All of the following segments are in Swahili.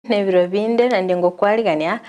Nebiro binde na ndingo kwarigania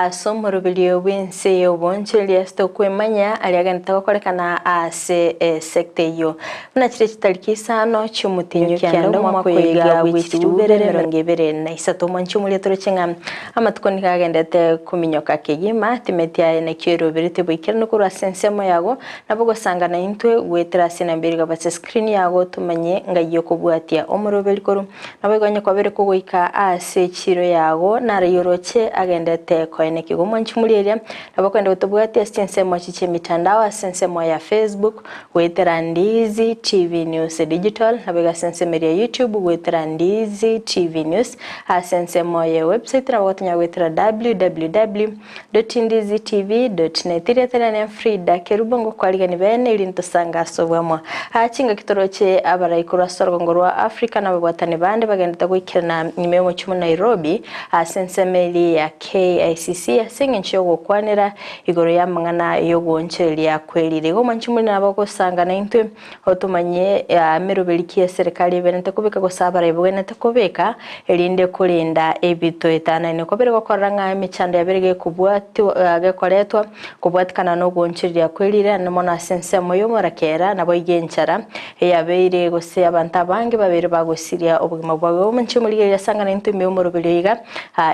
somo rubilio bwense oboncheli asto kwemanya aliaganta gukorekana ase sector yo na chire chitariki no chumutinyo kyando mwakwega wichirubere 2023 mwanchu muri turochenga amatukoni kagendete kuminyoka kegima timetia na kirubirite bwikira no kura sensemo yago nabugo sangana intwe gwetera sina mbiriga base screen yago tumanye ngayo kubwatia omurubeli koru nabeganye kwabere kugoika ase chiro yago narayoroche agendete koene kigomo nchumuliria nabakwenda gutubwatia sensemo chiche mitandao sensemo ya Facebook gwetera Ndizi TV News Digital nabega sensemo ya YouTube gwetera Ndizi TV News sensemo ya website nabagotanya gwetera www.ndizitv.net iretera Fridah Kerubo ngo kwaligani bene irinto sanga sobwamo chinga kitoroche abaraikura sorgongorwa Africa nabagwatane bande bagendeta gwikirana nyimemo chumu Nairobi sensemeli ya KICC asengencho gukwanira igoro ya mangana yo gonchelia kwelire go manchumuni nabako sangana intwe otumanye merubelikie serikali benete kubika gosabara ibwenete kubika elinde kulinda ebito etana ne kobere gokoranga emichando yaberege kubwatu agakoletwa kubwatikana no gonchelia kwelire namona sensemo yo morakera nabo igenchara yabeire gose abantu abange babere bagosiria obugima bwawe manchumuli yasangana intwe merubeliga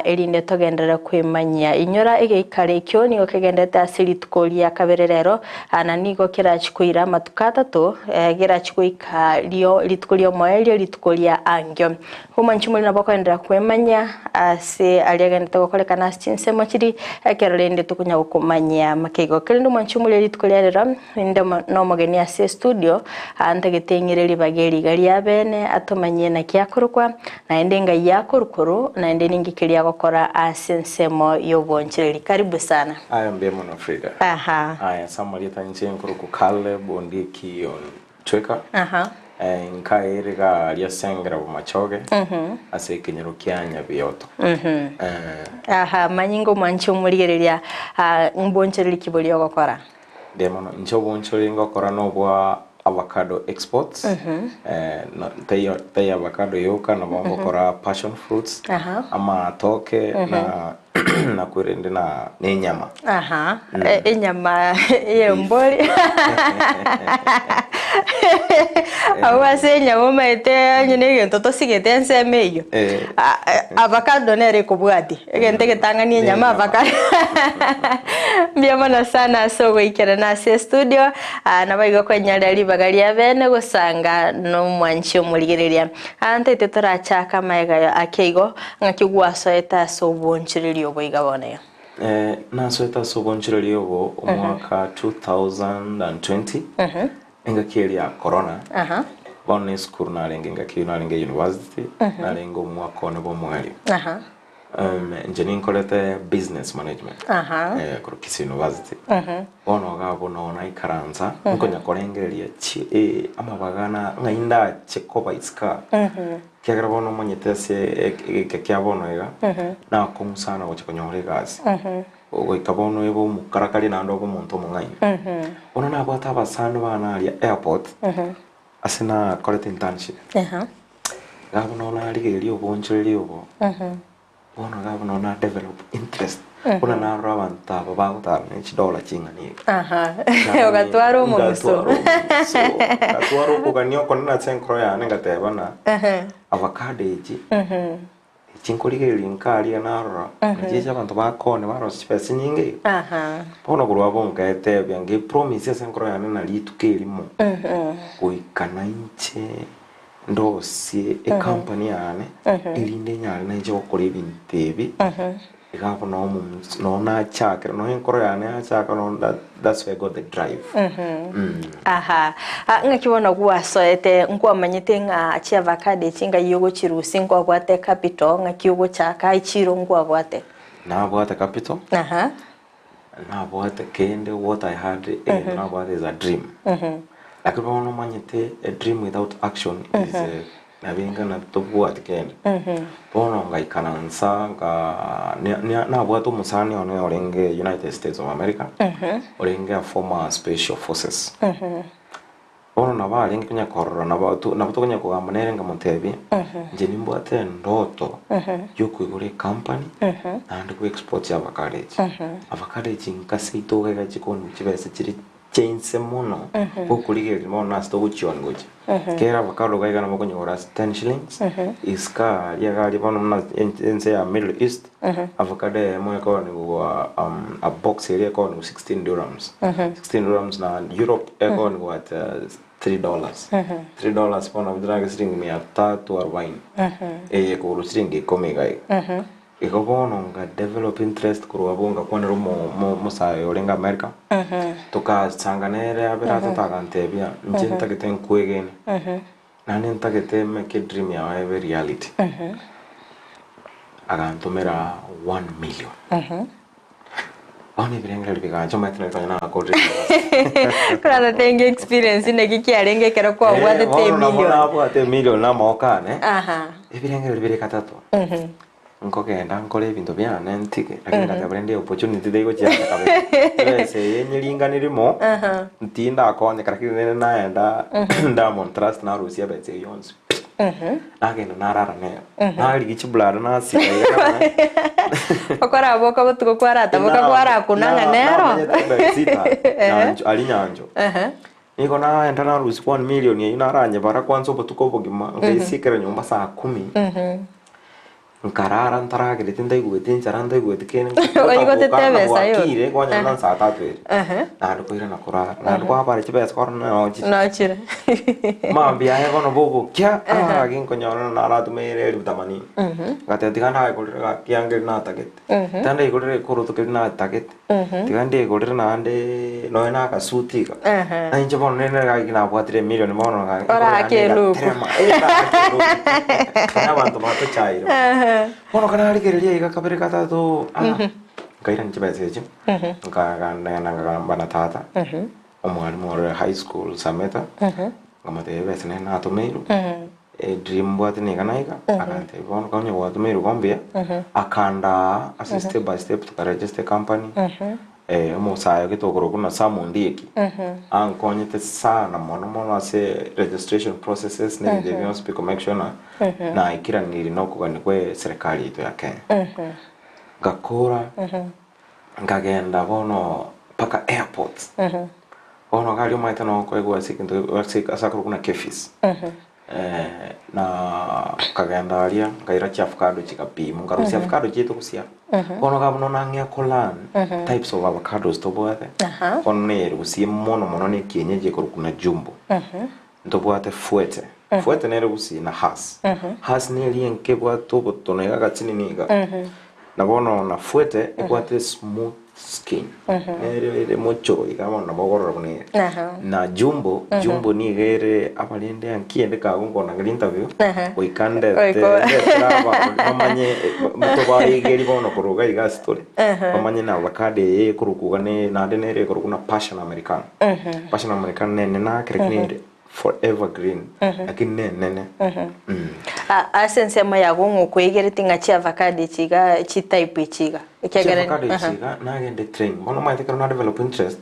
elinde togendera kwemanya inyora egeikare kyo nigo kegendeta asiritukolia kabererero ananigo kirachikuira matukata to gerachikuika lio litukolio moelio litukolia angyo humanchumuli nabakwendera kwemanya ase aliagendeta gokolekana chinsemo chiri kerolende tukunya gukomanya makego kelendo manchumuli litukolia rero inde no mogeni ase studio antegetengereri bageri gali abene atomanye na kyakorukwa na endenga yakorukuru na endeningi kilia gukora asensemo yobonchereri karibu sana aya mbemo no Fridah aya samali tanche nkuruku Caleb Ondieki Ontweka nkairiga ria sengera bumachoge ase kinyero kyanya bioto manyingo mwancho murigereria mbonchereri kibolio gukora demono ncho bonchereri ngokora no bwa avocado exports they avocado yoka na bongo kora passion fruits ama toke na kurende na nyama nyama yemboli awase nyama maite nyine ntoto sigete ensemeyo avocado nere kubwati egente getangania nyama avocado biamana sana so goikera na se studio na baigo kwanyara libagali abene gusanga no mwancho murigereria ante tetorachaka maega akeigo ngakigwaso eta so bonchiriri oboiga boneyo naso eta so bonchiriri obo omwaka 2020 engakelia corona bone school na lenga ngakiyunalenge university na lengo mwaka ono bomwali engineering kolete business management ku Kisii University ono gabo no na ikaranza nkonya korengeria chi amabagana ngainda chekoba iska kyagira bono monyetese kyabono ega na kumusana gochikonyorega gas ogoikabono ebo mukarakali na ndo bomuntu mungai ono na bata basana bana ali airport asina kolete internship gabo no na aligerio boncheri obo ono gabo no na develop interest kuna na rawanta babauta $1 chingani ogatwaro umuso atwaro kuganyo konna tsenkro ya nengateba na avocado eji chinkoligeri nkali na ro njeje abantu bakone baro space nyingi ono gurwa bonga etebya nge promise senkro ya na litukelimo kuikana inche ndosi e company yane ilinde nyali na nje okora ibintu ebi igabo no na chakra no enkoro yane achaka no that's where I got the drive ngakibona gwasoete nkwamanyite nga chi avocado chinga yogo chirusi ngwa bwate capital ngakiyogo chaka ichiro ngwa bwate na bwate capital na bwate kende what I had na bwate is a dream lakini ono manyite a dream without action is nabenga na tobwate kende ono ngaikanansa na bwato musani ono orenge United States of America orenge a former special forces Ono nabali nginya korora nabato kunya kugambanere ngamutebi nje nimbwate ndoto yo kwigura company and ku export avocado nkase itoga gikoni kibese kiri chense mono okuligeri mona sto guchiongoje kera avocado gaigana mokunyora 10 shillings iska yagali bono na ense ya Middle East avocado mo ko ni a box area ko ni 16 dirhams 16 dirhams na Europe ko ni what $3 $3 pona vidraga string mi atatu 40 ko string komegai iko bono nga develop interest kuruwa bonga kwanero mo sayo lenga America toka sanganere abera tatagantebia njenta keten kwegene nani ntakete make dream ya every reality agantomera 1 million Oni birenga biganjo matino tanya na kodri Kuna tenge experience ne kikiarenge kero kwa wade 10 million na bwa 10 million na moka ne birenga bireka tato nkogenda nkole ibintu byane ntike lakini ndabrende opportunity de gocha kabe ese yenyiringa nirimo ntinda akonye karakire naenda ndamon trust na Rusia betse yonse agenda narara ne nari gichibulada na sika okora boka botuko kwarata boka kwara kunanga nero ali nyanjo niko na enda na Rusia 1 million inaranye bara kwanza botuko bogima ngisikira nyumba saa 10 nkarara ntaragire tindaiguite ncharanda iguite kene oigo tetebesa yo kire kwanya na saa 3 na ndikoira na kurara na ndikwa bare chibesa korna ochi no chire mambia he kono bobo kya agin konyona na ratu mere rutamani ngate tikana ikolera kiangere na takete tanda ikolera koroto kirina takete tikande ikolera na ande no ena ka sutika na inje bono nene ga kina bwatire million bono ga ora keluku na bantu bato chairo bono kana aligereria ikakabere katatu kaira nchibese echi ngaganda na bana tata omwalimu wa high school Sameta ngamate bese na atomeiro dream bwate ne kanaiga akante bono kanya bwate meiro gombia akanda step by step to register company musayo kitokoro kuna sa Ondieki ankonyete sana mono ase registration processes ne devyo speak make sure na ikira niri no kugani kwe serikali ito ya Kenya gakora ngagenda bono paka airport ono gali umaita no kwegwa sikinto asakuru kuna kefis na kagenda alia ngaira cha avocado chikapima ngarusi avocado chetu kusia ono gabono nangia kolan types of avocados to boate ono ne rusi mono ne kienyeji kuna jumbo ndo boate fuete ne rusi na has ne lienke boato botona ga chini niga na bono na fuete boate smooth skin ere mucho igamo na bogoro bune na jumbo ni gere abalende ankiende ka gongo na interview oikande traba mamanye metoba igeri bono kuruga iga story mamanye na avocado kurukuga ne na denere kurukuna passion american ne na krekne forever green lakini nene asense maya gongo kwegere tinga chi avocado chiga chi type chiga ikagere avocado chiga na gende train bono maite kana develop interest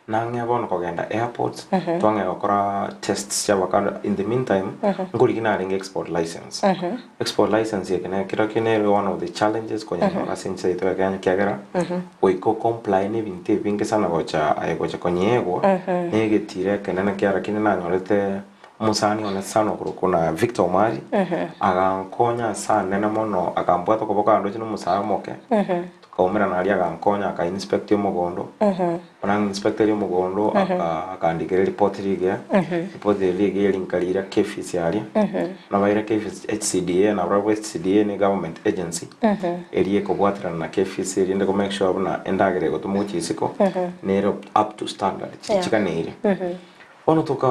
na ngia bono kogenda airports twange okora tests ya avocado in the meantime nguri kina ring export license yekene kira kine one of the challenges kwenye asense ito ya kagera oiko comply ne binte binge sana gocha ayegocha konyego nege tire kenana kiara kine na nyorete musani ona sana kurukuna Victor Mari agankonya sana nene mono akambwato koboka ando chino musara moke kaumera na alia agankonya aka inspect yo mugondo ona inspector yo mugondo akandikira report lige linkalira kefisi alia na baira kefisi HCDA na Bravo HCDA ni government agency elie kobwatra na kefisi ende ko make sure abuna endagere go tumuchi isiko nero up to standard chikanire ono toka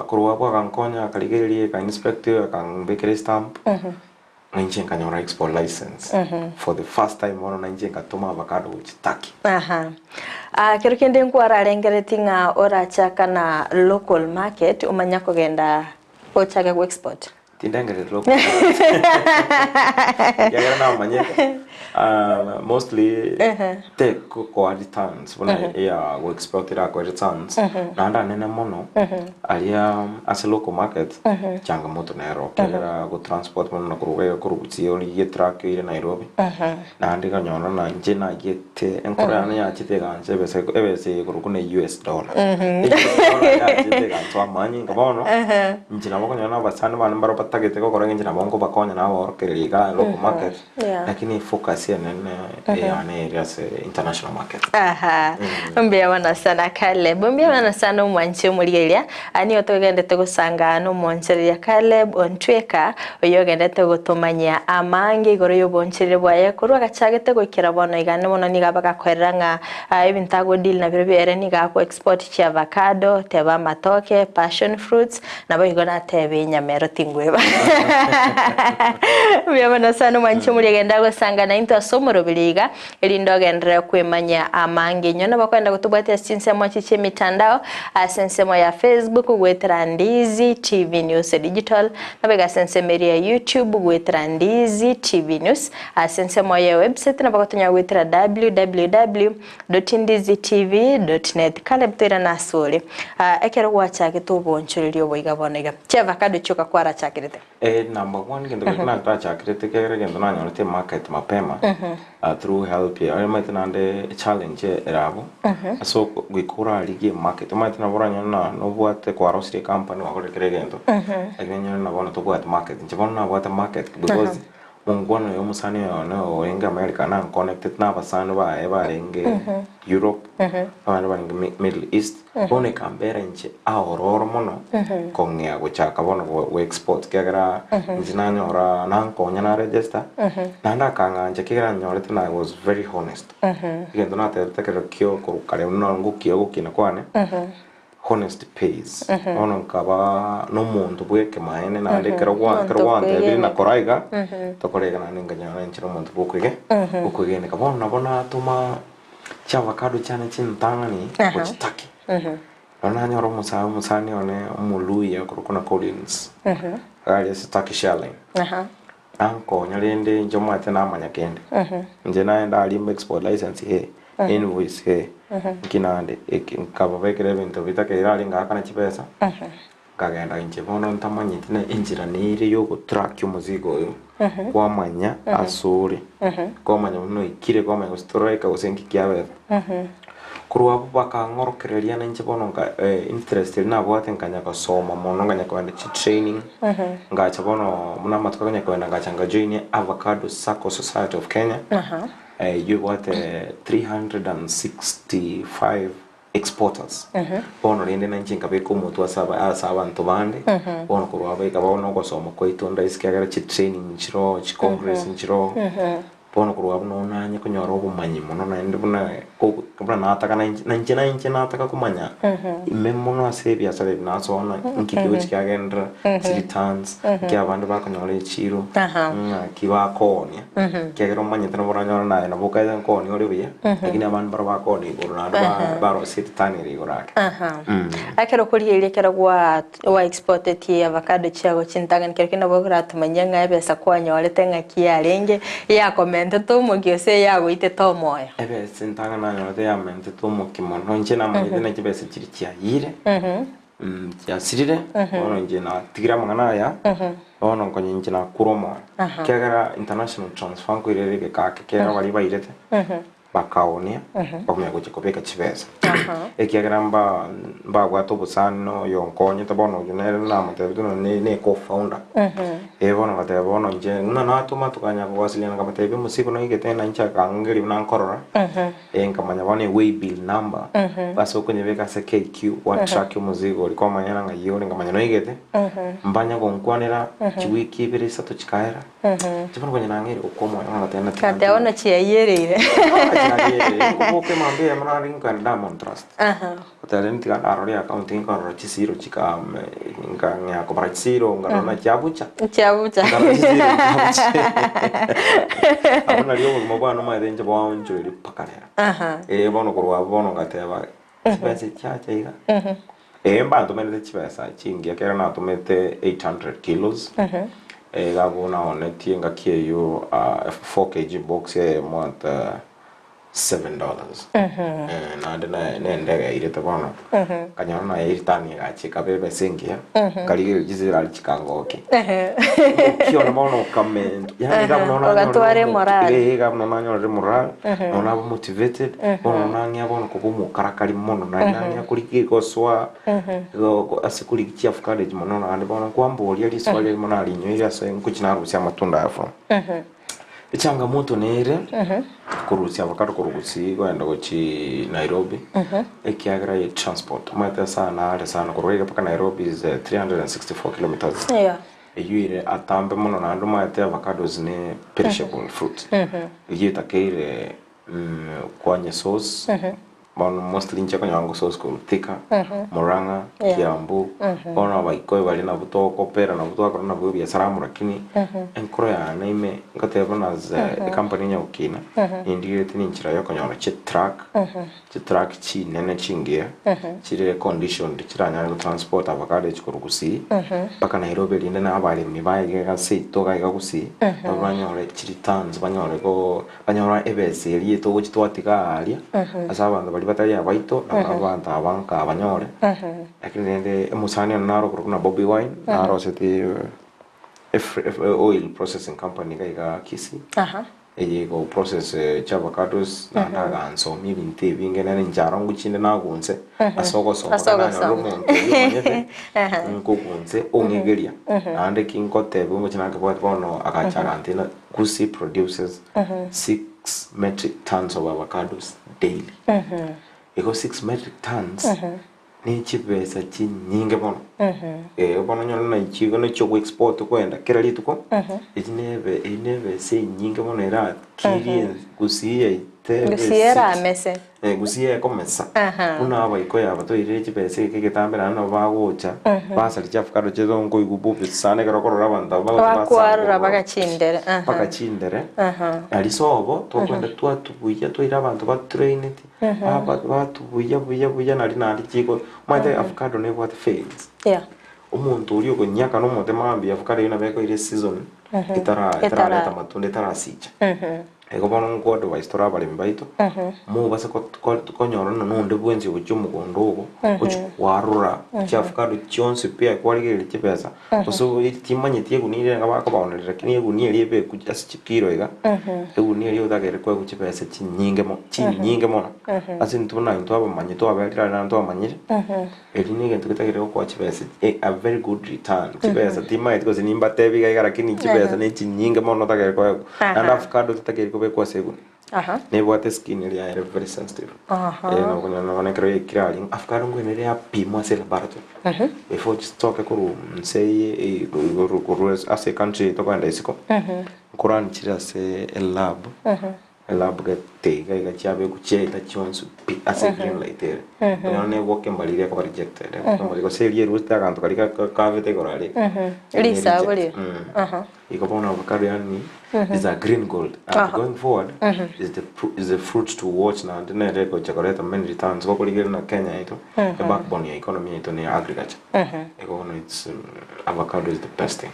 kuruwa kwa kankonya kaligerie ka inspector kan bakery stamp nje kanyora export license for the first time ono nje katoma avocado uchitaki kero kende nkwara rengeretinga ora chaka na local market umanya kugenda ochage ku export tindengere local yagera na umanye Mostly take kwa returns when we export it kwa returns na anda nene mono alia as a local market changamoto nero kera go transport mono na kurubuti oli ye truck ile Nairobi na andika nyona na njena yete enkora na ya chite ganse ebese kurukune US dollar ya chite ganso amanyi ngabono njina bako nyona basana bana baro patagete ko korenga njina bongo bakonya na wor keriga local market lakini focus ya nene yani areas international market. Mbia wana sana Caleb. Mbia wana sana umwanchi umuligelia. Ani otogendete gusanga no mwanchiri Caleb Ontweka oyogendete gutumanya amangi igoro yobonchire bwaye kurwa gachagete gwikira bono igane mono niga bagakoranga ibintago deal na biro bere niga ko export cha avocado, teba matoke, passion fruits na boigona tebe nyamero tingweba. Mbia wana sana umwanchi umuligenda gusanga na into asomoro biliga elindogendere kwemanya amangi nyona bakwenda gutubwate sinsemo chiche mitandao asensemo ya Facebook gwetera Ndizi TV News Digital nabega sensemo ya YouTube gwetera Ndizi TV News asensemo ya website nabakotonya gwetera www.ndizitv.net kale btera nasole ekero gwachake tubonchuririo boiga bonega cheva kado choka kwara chakirete number 1 kendo kana chakirete kere kendo na nyorete market mapema through help ya might nande challenge erabo so gwikura ligi market might na bora nyona no bwate kwa rosire company wa kore gendo egenya na bona to bwate market njibona na bwate market because mungwana yo musani no wenga America na connected na basana ba ebarenge Europe abana bari Middle East bone kambera nche aurora mono kongea gochaka bona we export kagara nzinanya ora na konya na register nanda kanga nche kigera nyorete na I was very honest ngendo na tete kero kyo ko kare no ngukio gukina kwane honest pays ono kaba no muntu bweke maene na lekero kwa tebiri na koraiga to korega na nganya na nchiro muntu bweke ukwege ne kabona bona tuma cha avocado chane chintangani kuchitaki ona nyoro musani one muluya kurukuna Collins ali sitaki shelling anko nyalende njomate na amanya kende nje naenda ali export license he invoice he kinande ekaba bekere bintu bitake ali ngaka na chipesa kagenda inje bono ntamanyite na injira nire yo go track umuzigo yo kwa manya asuri kwa manya no ikire kwa manya strike usenki kiabe kurwa baka ngorokereria na inje bono nga interest na bwate nkanya kasoma mono nganya kwenda training ngacha bono muna matuka nganya kwenda ngacha join Avocado Circle Society of Kenya you got 365 exporters bono rende na nchinga be ko mutu asaba ntobande bono kurwa be kaba no gosoma ko itonda iskagara chi training nchiro chi congress nchiro bono kurwa no nanye kunyora obumanyi muno na ndi buna ko kabra na ataka na nchina ataka kumanya imemo no asebia sale na so na nkikiwe chikagendra returns kya abandu bakonyora chiro kiba konia kegero manya tena boranyora na boka ya koni ori bia lakini abandu baraba koni borona baro sitani ri goraka akero kuri ile kero wa exported ti avocado chago chintagan kero kina bogora tumanya ngabe sakwanyore tenga kiarenge ya comment to mogiose ya goite to moyo ebe sintaga na nyote ya mente to mokimono nchena manyite na kibese chirikia yire ya sirire ono njena tigira mangana ya ono konye njena kuromo kegara international transfer ko irege ka kegara bali bairete bakaonia bakumya kuchikopeka chibesa ekegara mba gwato busano yonkonye tabono junere na matebido ne co-founder bono batebono nje na tuma tukanya kwasiliana kama tebi musiku no igete na ncha kangeri na nkorora nkamanya bane way bill number baso kunyebeka se KQ wa track musigo liko manyana ngayore nkamanya no igete mbanya gonkwanira chiwiki bere sato chikaera tibono kwenye nangere ukomo na tena kate ona chiayerere uke mambe ya mwana ringa Diamond Trust talenti kan arori accounting kan rochi zero chika nganya ko bara zero ngana chabucha abona liyo mo bana ma denje bawo njuri pakalera bono kurwa bono ngateba pesa chacha iga mba to mende chipesa chingi akera na to mete 800 kilos gabona onetie ngakieyo 4 kg box ya month $7 na ndega irete bono kanyana ya iritani gachika bebe sengia kaligiri jizira alichikangoke kiona bono comment yani gabona gatware moral gabona nyore moral ona motivated bono nanya bono kubumu karakari mono nanya kuliki goswa asikuli chief college mono na bono kwambo yali swali mono alinyo ase nkuchina rusia matunda afa changamoto nere kurusia avocado kurugusi kwenda gochi Nairobi ekiagra ye transport mata sana kurwega paka Nairobi is 364 kilometers eyuire atambe mono nando mata avocados ne perishable fruit yita keire kwanye sauce bon mostly nchako nyango sauce ko tika moranga kiambu bona baiko bali na butoko pera na butoko na bwo biasara lakini enkoro ya naime ngatebona za company nya ukina indiye tini nchira yako nyona truck chi nene chingia chire condition chiranya transport avocado chikurugusi paka Nairobi linde na abali mibaye ga seito ga Gusii abanyore chiri tons banyora ebese yeli to chitwatika alia asaba batari abaito abantu abanka abanyore lakini nende musani naro kuna Bobby Wine naro seti oil processing company ga Kisii go process avocados na ganso mi binte bingena njaro nguchinde na gunse asoko na rumonto yonyete nkugunse ongegeria ande kinkote bungo chinake bono akacharantina Gusii produces 6 metric tons of avocados daily. Ego 6 metric tons ni chipesa chinyinge bono. Bono nyono na chigo no chogo export kwenda kera lituko. Ineve se nyinge bono era kiri Gusii Gusii era amese. Gusii ya komesa. Una abaiko ya bato ire chipesa keketambera no bagocha. Basa avocado chezo ngo igubupe sane karokora banda bakwarura bagachindere. Bagachindere. Alisobo to kwenda tubuya to ira abantu ba trained. Batubuya nari chiko. Mate avocado ne what fails. Umuntu uri uko nyaka no motemambi avocado ina beko ire season. Itara matunda tarasicha. Ego bono ngodo wa istora bali mbaito mu basa ko nyoro no nde bwenzi ujumu kondogo warura avocado chonse pia kwaligere chipesa so timanye tie kunire ngabako baonera lakini eguni eliebe kuchikiro ega eguni eliyo dagere kwa kuchipesa chinyinge mo asintuna into abamanye to abalira na to amanyire elini gento kitagere ko chipesa a very good return chipesa timanye tiko sinimba tebiga ega lakini chipesa ne chinyinge mo no dagere kwa and avocado kitagere kwa segun nebo ate skin ile ya very sensitive no kuna creo kirali avocado ngwene ya pimo ase laboratory before stock ko say go ase country to kwenda isiko kuran chira se lab gatega igachabe kucheta chonsu ase green light no ne woke mbali ko rejected mbali ko serie rusta kanto kalika kavete korali lisa boli iko bona avocado yani is a green gold and going forward is the fruit to watch na ndine reko chocolate many returns ko kuligera na Kenya ito the backbone ya economy ito ni agriculture iko no it's avocado is the best thing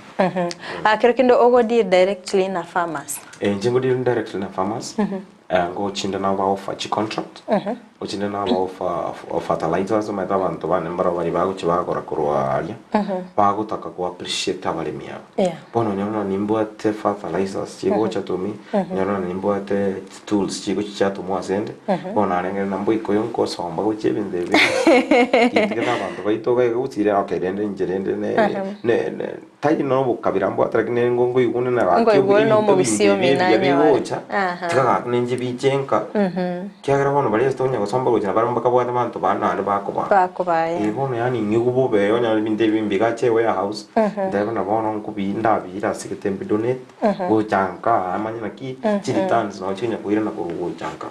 akero kindo ogo deal directly na farmers njingo deal directly na farmers go chinda na ba offer chi contract ochinda na ba offer fertilizers ma ta bantu bane mbara bari bago chibakora kurwa alia bago taka ko appreciate abale mia bono nyono nimbo ate fertilizers chigo chatumi nyono nimbo ate tools chigo chato mo asende bono arenge nambo ikoyo ko somba go chebinde be kitikana bantu baito ga gutire akende njerende ne tayi no bukabirambo atrakine ngongo igune na ngo igune no mu bisio minanya tika nenje bichenka kyagira bono bali estonya go somba go jabara mbaka bwa tamanto bana ande bakobaye ibono yani nyugo be yonya binde bimbiga che warehouse ndego na bono nkubinda bira siketembe donate go chanka amanya naki chitans no chinya kuira na go chanka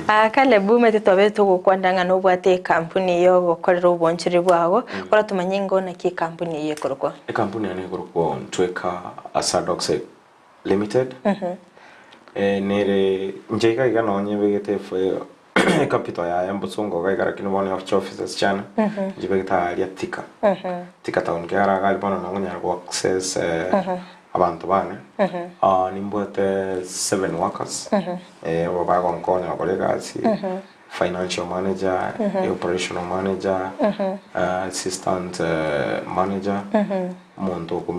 akale bumete tobe tugukwandanga no bwate company yo gokorera ubonchire bwago kora tumanyengo na ki company ye korwa company ane korwa Ontweka Sardonx limited nere njega igano nyebegete capital ya Embusongo gaigara kino one of offices chana jibegita ya tika town kera gali bana nangonya ko access abantu bane nimbote 7 workers baba konkonya kolegasi financial manager, operational manager, assistant manager,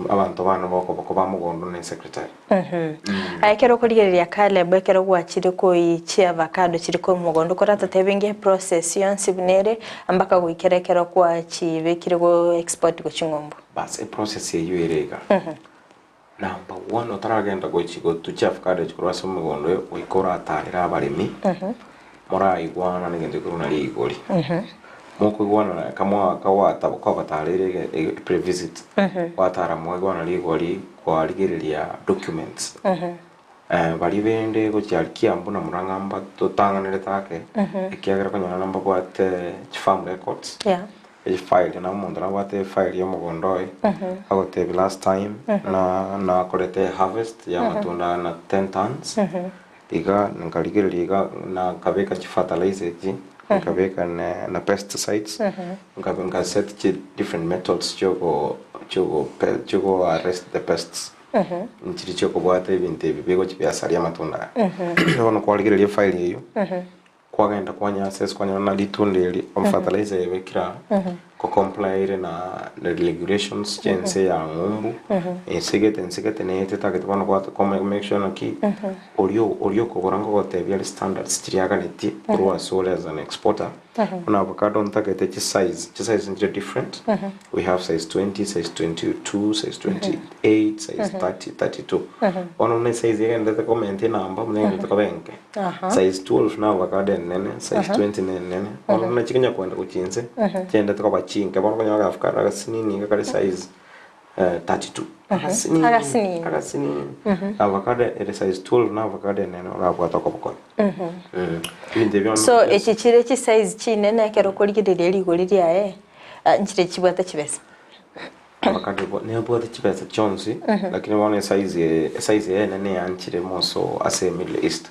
abantu bana bako bamugondo ne secretary. Ayekero kurigereria kale bwekero gwachire ko ichi avocado chiriko mugondo korata tebenge process yonsi bunere ambaka gwikerekero kwa chibekire go export go chingombo. Bas a process yeyo erega. Number 1 otaragenda go chigo tuchi avocado chikorwa mugondo oikora atarira abaremi. Mora igwana nigende kuruna ligori moko igwana kamwa kawata kwa batarire pre-visit watara mwa igwana ligori kwa ligiriria documents bali bende ko cyarkia mbona murangamba totanganire take ikiagera kanyana namba kwate farm records file na umuntu na wate file yo mugondoi agote last time na kolete harvest ya matunda na 10 tons iga nkaligiriga na kabeka fertilizer ji kabeka na pesticides ngabanga set different methods chogo arrest the pests nchiri choko bwate ibinte bibego chibiasaria matunda ono kwaligiriria file hiyo kwagenda kwanya access kwanya na litundeli fertilizer yebekira ko comply na regulations chense ya ngumbu ensigete nete takete bano kwa make sure ki olio ko gorango gotebya standards tiriaganiti kwa sole as an exporter on avocado ntakete size is different we have size 20 size 22 size 28 size 30 32 ono ne size yenda te comment number mnenge tukabenke size 12 na avocado nene size 20 nene ono na chikinya kwenda kuchinze chenda tukabachinga bono kanya avocado akasinini kale size 32 akasinini avocado it size 12 na avocado nene orabwata ko so echichire chi size chinene kero kuligiriria ligoriria nchire chibwata chibesa avocado ne bwata chibesa chonsi lakini wana size nene yanchire moso ase Middle East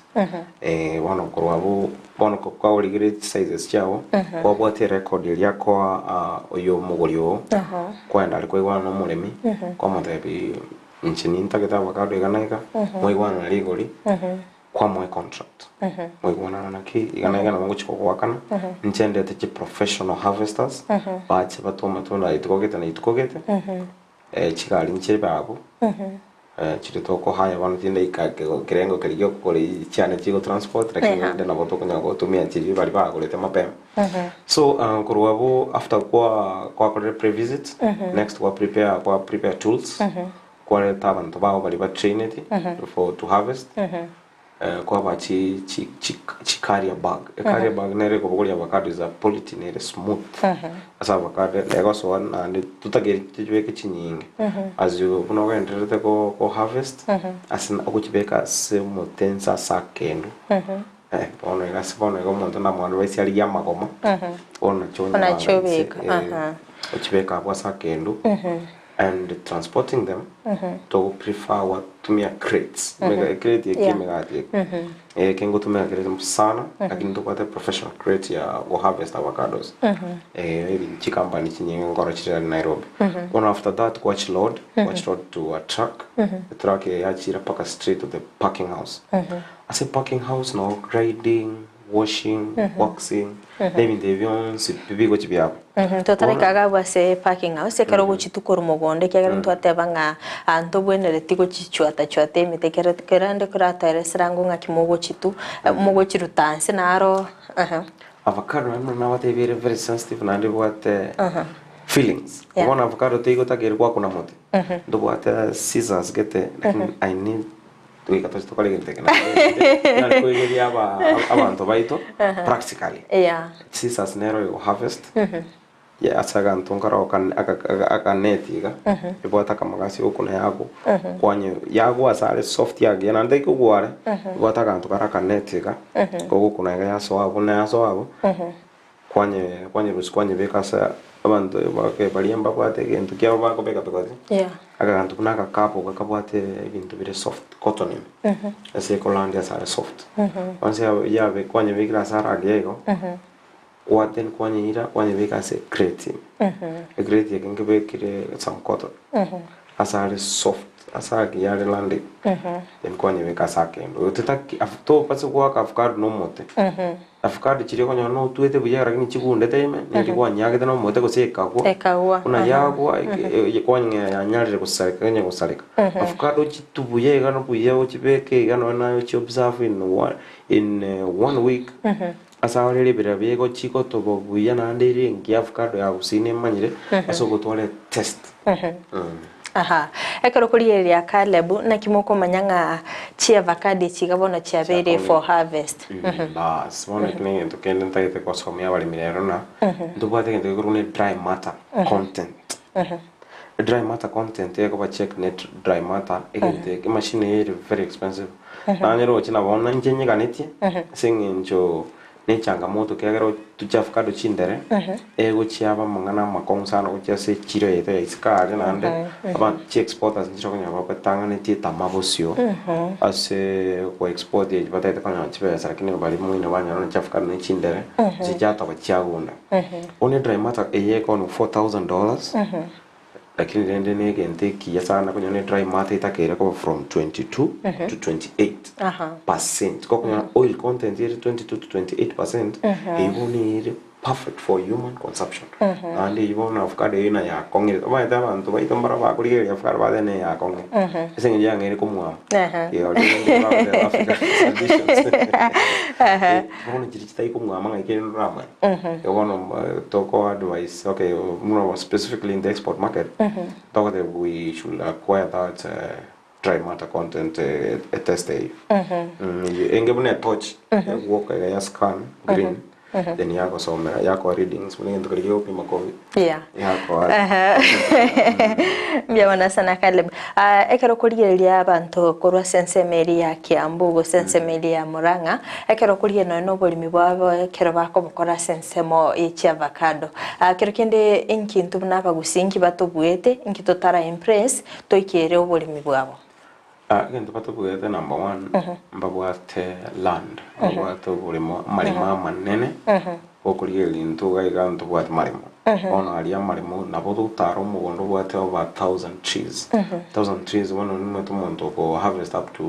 wana korwabo bono kwa oligire sizes chao kwa bwate record ya kwa oyo mugorio kwa ndali kwa wana no muremi kwa mutebi nchini ntaketa avocado iganaika moigwana ligori kwa mwe contract moigwana naki iganaika na ngo chiko wakana nchende te professional harvesters bache batoma tona itukogete chikali nchire babo chiri toko haya bano tinda ikake kirengo kirigyo kuri cyane chigo transport lakini ndana boto kunya go tumia chiri bari bagolete mapema so kurwabo after kwa pre-visit next kwa prepare tools kwa tabantu bao bali ba trained for to harvest kwa bachi carrier bag nere ko bogoli avocado is a polyethylene smooth as avocado lego so and tutageri tujweke chinyinge as you know when enter ko harvest as na okuchibeka se motensa sakendo ono gasibona go muntu na mwana wese ali ya magoma ono chobeka ochibeka kwa sakendo and transporting them to prefer what tumia crates mega crate yake kengo tumia crate sana lakini to kwata professional crate ya go harvest avocados ili chikambani chinyinga ngoro chira Nairobi one after that watch load to a truck the truck yachira paka straight to the parking house as a parking house no grading washing waxing maybe the avions bibigo chibyabo totale kaga bwase parking house kero guchitukura mugonde kyagara ntwatebanga anto bwenere tigo chichwata emitekero kerande kurata restaurant nga kimogo chitu mogo chirutanse naro avocado na wate very sensitive na ndi wate feelings one avocado tigo tagere kwa kuna mote ndo wate scissors gete lakini I need tuika to kale gente na ko ile aba abantu baito practically scissors nero yo harvest ya asaga ntonkara akanetiga ibota kamagasi okuna yago kwanye yago asale soft yage na ndeke kugwara ibota kantu kara kanetiga gogo kuna ya so abo na so abo kwanye bekasa abantu bakebaliamba kwate kintu kyabo bakobeka pekozi akantu kunaka kapo kakabwate ibintu bire soft cotton ase Hollandia sare soft once yabe kwanye bekira sara gego waten kwanye ira kwanye bekase crate crate yake bekire some cotton asare soft asaki yare landi kwanye bekasa kendo utaki afto patso kwa avocado no mote avocado chiri konyo no tuete buya rakini chikunde time niri kwanya ke no mote ko sekagwa una yagwa kwanye anyarire kusarika kenya kusarika avocado chitubuye gano buya ochibeke gano na chi observe in 1 week asawalele bira biego chiko to buya na ndiri ngi avocado ya usine manyire asoko tole test ekero kuriyeria kalebu na kimoko manyanga chi avocado chigabona chiabere for harvest bas bona kine to kende ntaite kwa somya bali mirero na ndubate kende kurune dry matter content dry matter content yako ba check net dry matter egente machine is very expensive na nyero china bona njenye kaneti singinjo ne changamoto kagero tuchafukado chindere ego chiaba mangana makonsana uchase chiro yete iskare nande aba chi exporters njiro kanya baba tangane ti tamabosio ase ko export ye bata ite kanya chibe sarakini bali muine banya no chafukado ne chindere zijata bachiagunda one dry matter eye kono $4,000 lakini rende ne gente ki yasana kwenye ne dry matter itakere ko from 22 to 28% ko kwenye oil content here 22 to 28% even perfect for human consumption and even avocado ina ya kongere ba ta bantu ba itombara ba kuri ya avocado ba ne ya kongere ese ngi ngere ko muwa ya ole ba Africa traditions bona jiri tai ko muwa manga ikene rama ya wono toko advice okay more specifically in the export market talk that we should acquire that dry matter content test engebune touch walk ya scan green then yako some yako readings mwenye ndokaliyo pima covid yako mbya sana Caleb ekero kuriyeria abantu korwa sensemeri ya Kiambu sensemeri ya Muranga ekero kuriye no bolimi bwabo ekero bakobokora sensemo echi avocado kero kende inkintu naba gusingi batobwete inkito tara impress toikere obolimi bwabo again to buete number 1 mbabwate land mbabwate bulimo marima manene okuriye lintu gaigantu bwate marimo ona alia marimo nabo dutaro mugondo bwate over 1000 trees 1000 trees wono nimeto monto ko harvest up to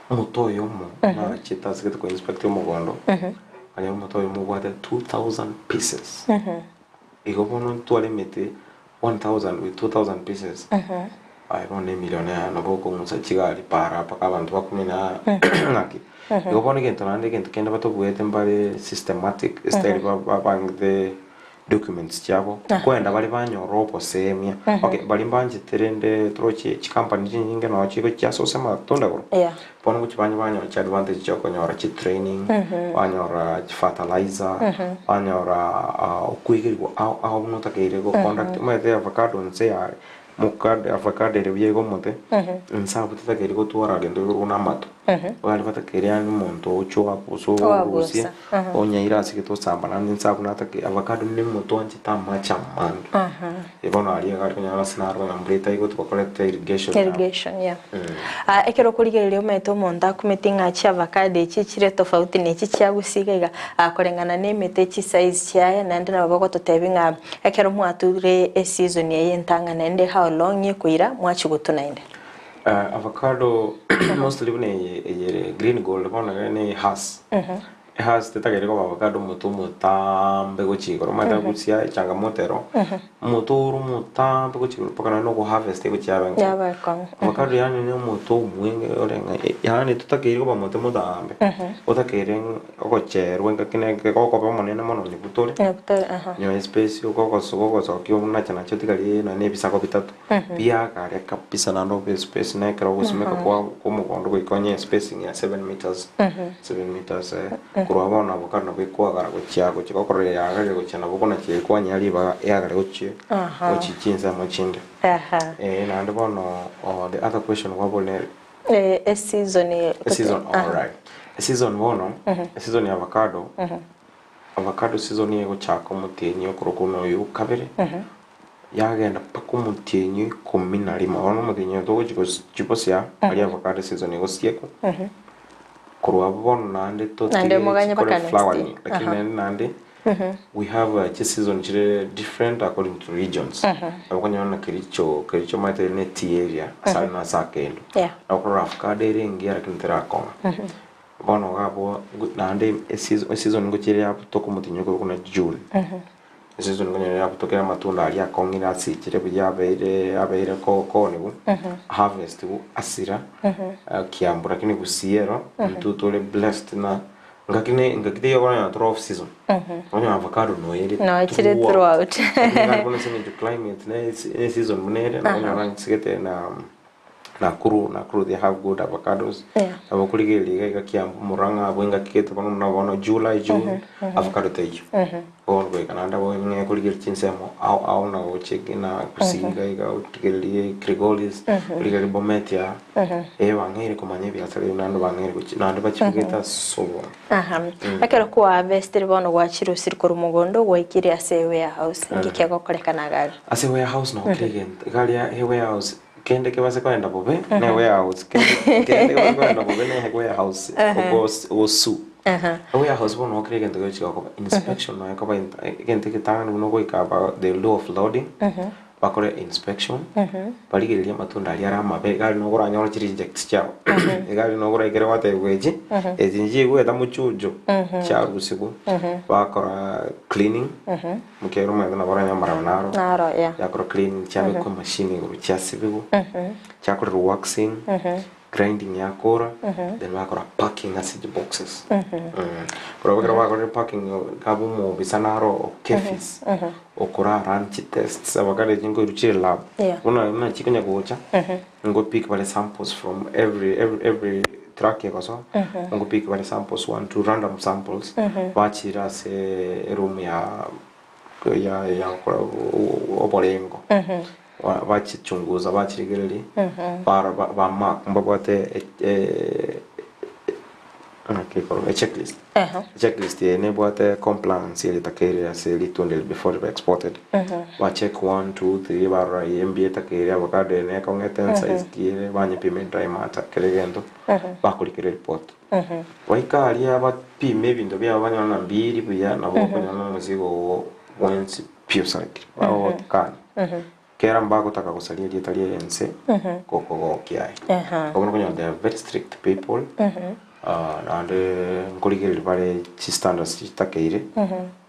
motoyo mo na chita sikete ko inspect mugondo alia motoyo mo bwate 2000 pieces iko bono tuale mete 1000 with 2000 pieces I don't know millionaire na boko musa chigali para paka abantu bakumina ngaki yobone gento nande gento kenda bato buete mbale systematic style bang the documents chabo kwenda bali banyoro posemia okay bali mbanje terende troche company nyingi no chiko chaso sema tonda ko pono kuchi banyo cha advantage chako nyora chi training banyora chi fertilizer banyora kuigiri au no takere go contact ma the avocado nse ya mukade avocado re biego mote nsabu tutakere go tuara gendo runa mato wali batakere ani monto ocho aposo rusia onyaira asike samba na nsabu natake avocado ni moto anchi tamacha mando ebono ali ga kanya sinaro na mbreta igo tukokole irrigation ekero kurigererio meto monda kumetinga cha avocado echi chire tofauti ne echi cha gusiga akorengana ne mete chi size chaya nande na babako totebinga ekero mwature e season ye ntanga nende how long yekuira mwachi gutunainde avocado mostly bune green gold bona ne has tetagere ko avocado mutumu tambe go chigoro mata kusia changamotero muturu mutambe go chigoro pakana no go harvest go chiabenga avocado yani ne muto mwenge orenga yani tetagere ko bamote mutambe otakere go cherwe ngakine ko ko monene mono ni butore nyo space ko so kyo na chana chotikali na ne bisako bitatu pia kare kapisa na no space na kero go simeka ko mugondo go ikonye spacing ya 7 meters 7 meters kurabona avocado bikwa gara gochiago chikokore yagare gochana bukona chekwa nyali ba yagare gochi gochichinza mochinde na ndebono the other question wabone a season all right a season mono a season ya avocado avocado season yego chako mutenyi okurukuno yu kabere yagenda paka mutenyi komina lima ono mutenyi to chiposia ali avocado season yego sieko kurwa bon nande to flowering lakini nande we have a season different according to regions abakanyona kiricho maternity area sana sakendo akora avocado ere ngira kintera kona bono gabo nande season ngochire hapo toko mutinyo kuna June season ngochire hapo tokera matunda ali akongira sikire abeire ko nibu harvest bu asira kiambura kini kusiero mtutole blessed na ngakite yobona na off season onyo avocado no chire throughout ngakona sema to climate na season munere na onyo rank sigete na Nakuru they have good avocados abakuligeli ga kiambu muranga abwenga kikete bano nabona July June avocado tejo Ontweka nanda bo nge kuligeli chinsemo au na ocheki na kusinga ga utigeli Krigolis kuligeli bometia bangere komanye byasale nando bangere nando bachiketa sobo akero kwa harvester bono gwachiro sirikuru mugondo gwaikire ase warehouse ngikego kolekana gari ase warehouse no klegent gari ya warehouse kende ke base kwenda bobe na warehouse kende ke kwenda bobe na warehouse osu warehouse bono krege ndo chiko inspection no ko kende ke tanga no ko ikaba the law of loading bakore inspection baligelia matunda ali arama be gari no gora nyoro reject chao gari no gora igere wate weji ezinji gweta muchujo cha rusibu bakora cleaning mukero mwe na gora nyamara naro yakora cleaning chabe ko machine go chasibu chakora waxing grinding yakora then bakora packing acid boxes bakora packing kabu mo bisanaro kefis okora ranch tests abakare jingo ruchire lab una chikanya gocha ngo pick vale samples from every track yakoso ngo pick vale samples 1 to random samples bachira se room ya obolengo bachichunguza bachirigereri para ba mark mbabate a checklist. Checklist ne boate compliance ile takere asili tunde before they exported. Wa check 1 2 3 bara MBA takere avocado ne kongeten size kire banye payment dry matter kelegendo bakulikire report. Waikali aba pime bindo bya banyana mbiri buya nabo banyana muzigo once pure cycle. Wa kan. Kera mbako taka kusalia dietalia Ense koko kiai. Kono kono they are very strict people. And nkuligeli pale chi standards chitakeire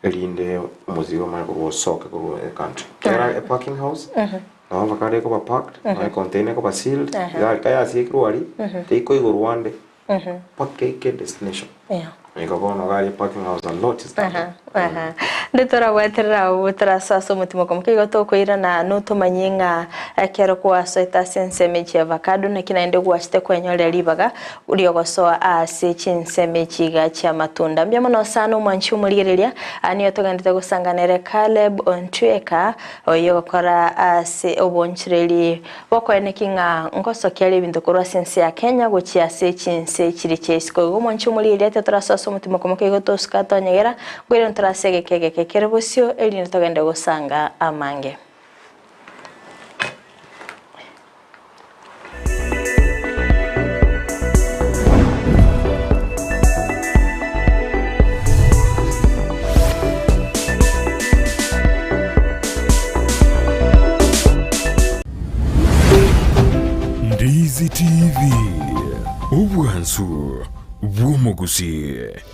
elinde muzigo mako go soka go country kera a parking house no avocado ko packed no container ko sealed kaya asikru ali teiko igo Rwanda package destination Ikabono gari parking house a lot is that. Nditora waterera utara saso mutimo komkigo tokoira na nuto manyinga akero kwa soita sense mechi avocado na kinaende gwachite kwenyole libaga uliogosoa ase chinse mechi ga cha matunda mbya mono sano mwanchu muligereria aniyo togandite gusanganere Caleb Ontweka oyogokora ase obonchireli bokwene kinga ngoso kyali bintu kurwa sense ya Kenya gochi ase chinse chiri chesiko go mwanchu muligereria tetora saso mutimo komkigo toskato nyegera gwire ntarasege kege Kerubo elini togende gusanga amange. Ndizi TV ubwansu bw'Gusii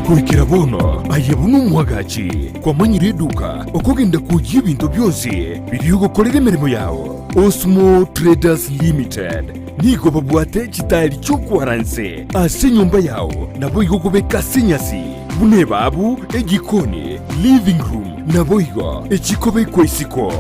Kuikira bono ayabunu mwagachi kwa manyire duka okogenda kujya ibintu byose biriyo gukorera imirimo yawo Osmo Traders Limited nigo babwate kitali cyo kwaranse ase nyumba yawo nabo igokubeka sinyasi bune babu egikoni living room nabo igo ekikobe kwesiko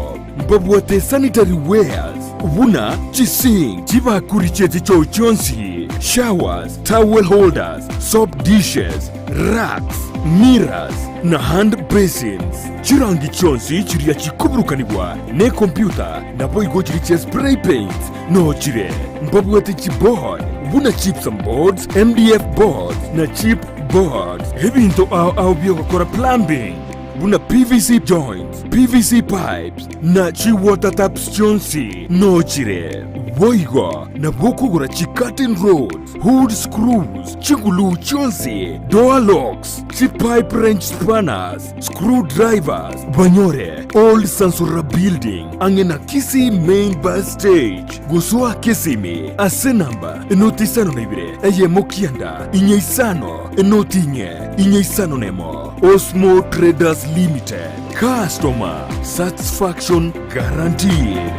babwate sanitary wares buna chising chibakuricheze cyo cyonsi showers, towel holders, soap dishes, racks, mirrors, na hand basins. Chirangi chonsi chiria chikuburukanibwa ne computer na boigo chiriche spray paint no chire. Mbabwete chiboard, buna chips and boards, MDF boards, na chip boards, ebintu au byogokora plumbing. Buna PVC joints, PVC pipes, na chi water taps chonsi, no chire. Boigo, na bokugura chi cutting rods, hood screws, chigulu chonsi, door locks, chi pipe wrench spanners, screwdrivers, banyore, old Sansura building, angena Kisii main bus stage. Gusua Kisimi, asenamba, enotisano nebire, eye mokianda, inyeisano, enotinye, inyeisano nemo. Osmo Traders Limited. Customer satisfaction guaranteed.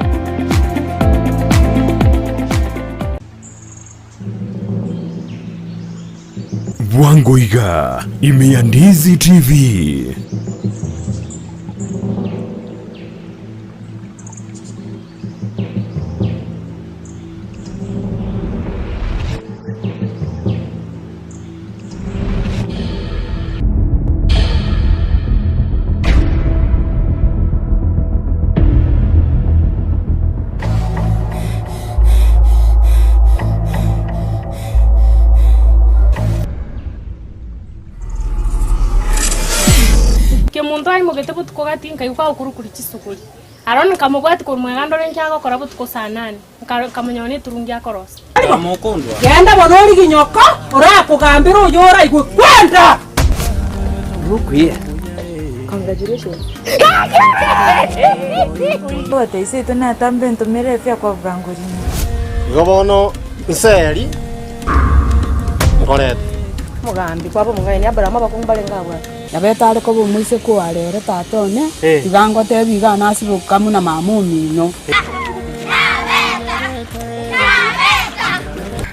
Bwangoiga imea Ndizi TV. Kemuntai mogete butuko gatinka yuka ukuru kuri kisukuri. Aroni kamugwati ko mwegando renkyako kora butuko sanani. Kamanyone turungi akorosa. Amokondwa. Genda bonori ginyoko urakugambira uyora igwe kwenda. Rukwiye. Congratulations. Bote ise tuna tambe ntomere fya kwa vanguri. Gobono nseri. Ngorete. Mugambi kwabo mungaye nyabarama bakumbale ngabwa. Yabetale ko bumwise ko arere tatone tigango tebiga nasibuka muna mamumino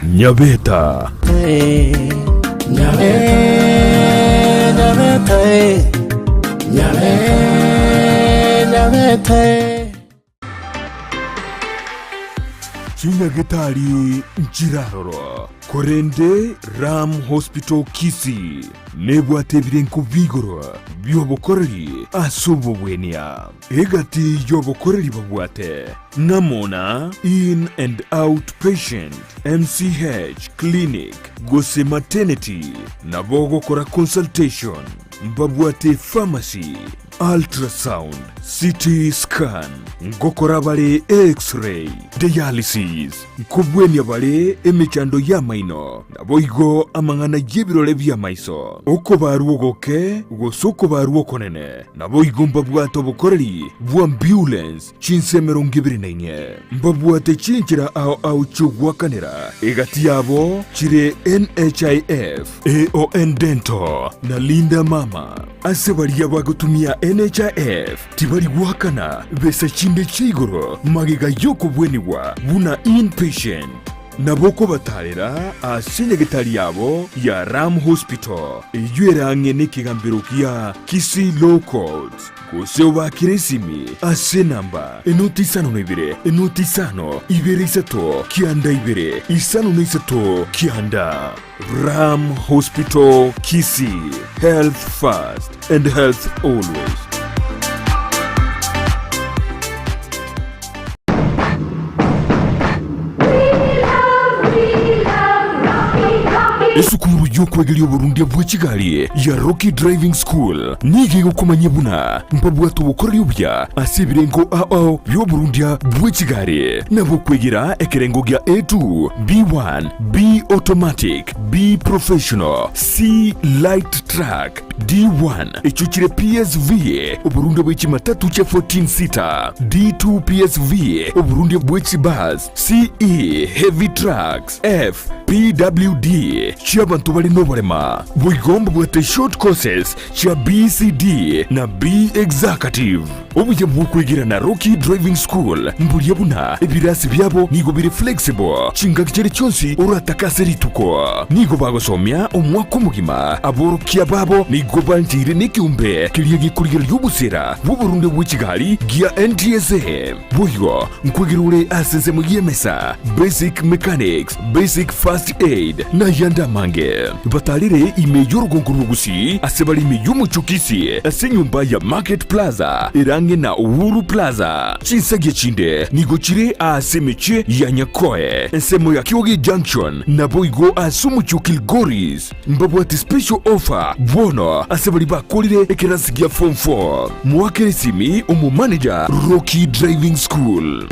Nyabeta. Chinyagetari Nchiraroro Korende Ram Hospital Kisii nebwate birenku vigoro byobokoreri asobobwenia egati yobokoreri babwate namona in and out patient MCH clinic Gusii maternity nabogokora consultation mbabwate pharmacy ultrasound CT scan ngokora bale x-ray dialysis kubwenya bale emechando ya maino naboigo amangana yebirole bya maiso uko baruogoke gosoko baruokonene naboigo mbabwato bokoreri bwa ambulance chinsemero ngibiri nenye mbabwate chinjira au chugwakanira egati yabo chire NHIF AON dental na Linda mama asebali yabagutumia NHIF tibali wakana besa chinde chigoro magiga yoko bweniwa buna inpatient naboko batarera asinyagetari yabo ya Ram Hospital eyuerange nekigambiro kia Kisii Low Codes Gusii kiresimi asenamba enotisano nebire enotisano ibere isato kianda ibere isano neisato kianda Ram Hospital Kisii, health first and health always. Esukuru yokwegeli Burundi bw'Kigali ya Rocky Driving School nige gukomanya buna mpabwato bukorera ubya asibirengo byo Burundi bw'Kigali nabo kwegera ekerengo gya A2 B1 B automatic B professional C light track D1 echuchire PSV Burundi bw'Kimatatu cha 14 seater D2 PSV Burundi bw'Kibus CE heavy trucks F PWD Chiabantu bali nobalema bwigomba bwate short courses cha BCD na B executive obuje bw'okwegira na Rocky Driving School mbuli yabuna ebirasi byabo nigo biri flexible chingakichere cyonsi uratakasirituko nigo bagosomya omwaka mugima aborokia babo nigo banjire n'ikiumbe kiriye gikurigera y'ubusera bw'Uburundi bw'Kigali gia NTSA bwigo nkwegirure asenze mu yemesa basic mechanics basic first aid na yanda mange batarire imeyo rugonguru Gusii asebali imeyo muchukisi ase nyumba ya Market Plaza irange na Uhuru Plaza chinsage chinde nigochire asemeche ya Nyakoe ensemo ya Kiogi Junction na boigo asumuchukil Goris mbabwati special offer bono asebali bakolire ekerasigia form 4 mwakere simi umu manager Rocky Driving School.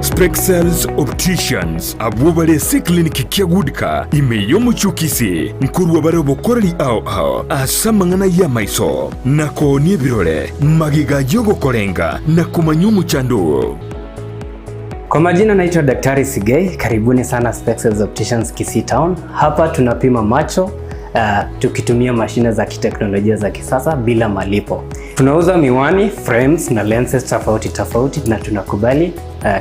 Spexels Opticians abubale si kliniki kiagudika imeyo muchukisi nkuru wabare bokorali ao asamangana ya maiso nako ni birole magiga yogo kolenga na kumanyu chandu. Kwa majina naitwa Daktari Sigei, karibuni sana Spexels Opticians Kisii Town. Hapa tunapima macho tukitumia mashine za kiteknolojia za kisasa bila malipo. Tunauza miwani, frames na lenses tofauti na tunakubali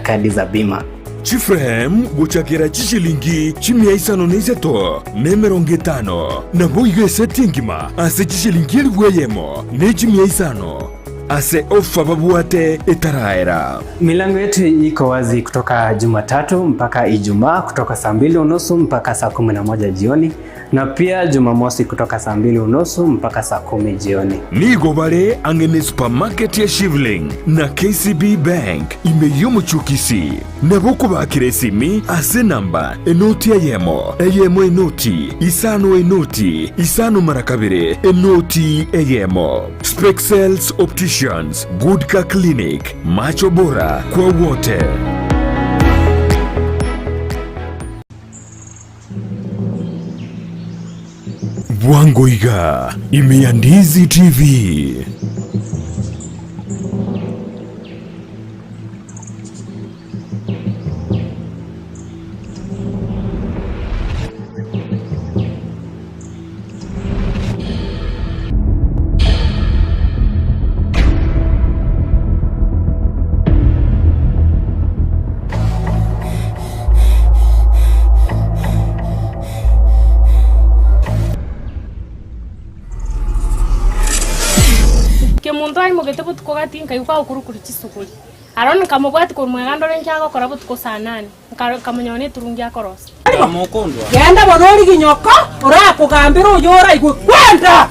kadi za bima. Chiframe guchakira chishilingi chimia isano neizeto nemerongetano na boige settingima ase chishilingi elweyemo nechimia isano ase ofa babuate etaraera. Milango yetu iko wazi kutoka Jumatatu mpaka Ijumaa kutoka saa 2:30 mpaka saa 11 jioni na pia Jumamosi kutoka saa 2:30 mpaka saa 10 jioni. Nigo bale angene supermarket ya Shivling na KCB Bank imeyo muchukisi na boko bakire simi ase namba enoti eyemo enoti isano marakabire enoti eyemo. Spexels Opticians, Goodka Clinic, macho bora kwa wote. Bwangoiga imea Ndizi TV. Muntu ari mugete butuko gatinka yuko ukuru kuri kisukuri aroni kamubwati ko mwegando renkyako kora butuko saa 8 kamanyone turungi akorosa Mukundwa genda bonori ginyoko urakugambira uyora igwe kwenda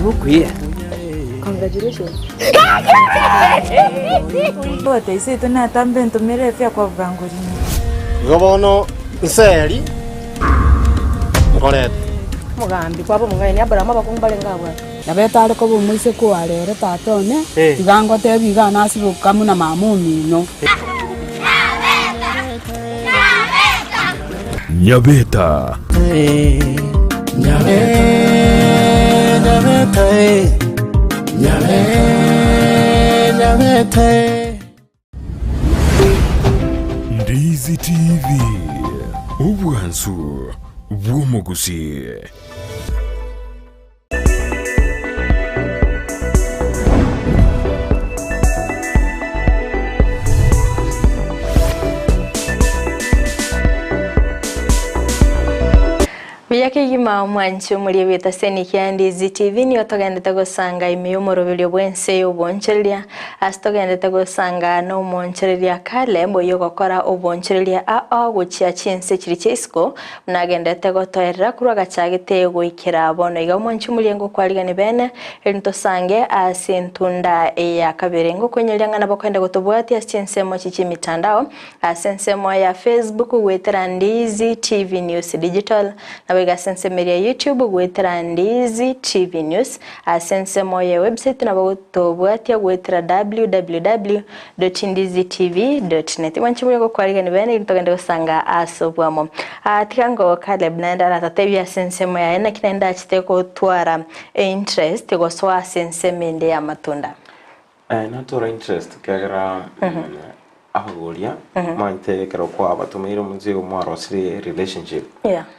Rukwiye. Congratulations. Bote ise tuna tambe ntumire fya kwa bwanguri. Gobono nseri ngorete mugambi kwabo mungaini abrama bakumbale ngabwa Nabetale ko bumuise ko arere tatone tigango tebiga nasibuka muna mamumino. Nyabeta Ndizi TV ubwansu bw'omugusi. Biyake yima mwancho muri bita Seniki and Ndizi TV ni otogendete gusanga imiyumurubiri bwense y'ubonchereria asitogendete gusanga no monchereria kale mboyo gukora ubonchereria guchia chinse kiri chisco nagendete gotoerera kuru agachagite guikira bono iga mwancho muri ngo kwaligani bene erinto sange asintunda ya kaberengo kwenyeryanga nabo kwenda gutubwati aschense mo chichi mitandao asense mo ya Facebook gwetera Ndizi TV News Digital na wega sense media YouTube gwetera Ndizi TV News asense moye website na bagutobwatia gwetera www.ndizitv.net wanchimwe go kwaligani bene ntogende gusanga asobwamo atikango kale blenda ratatebya sense moya na kinenda chiteko twara interest go so sense mende ya matunda natora interest kagara ahuria mante kero kwa batumiro munzigo mwaro siri relationship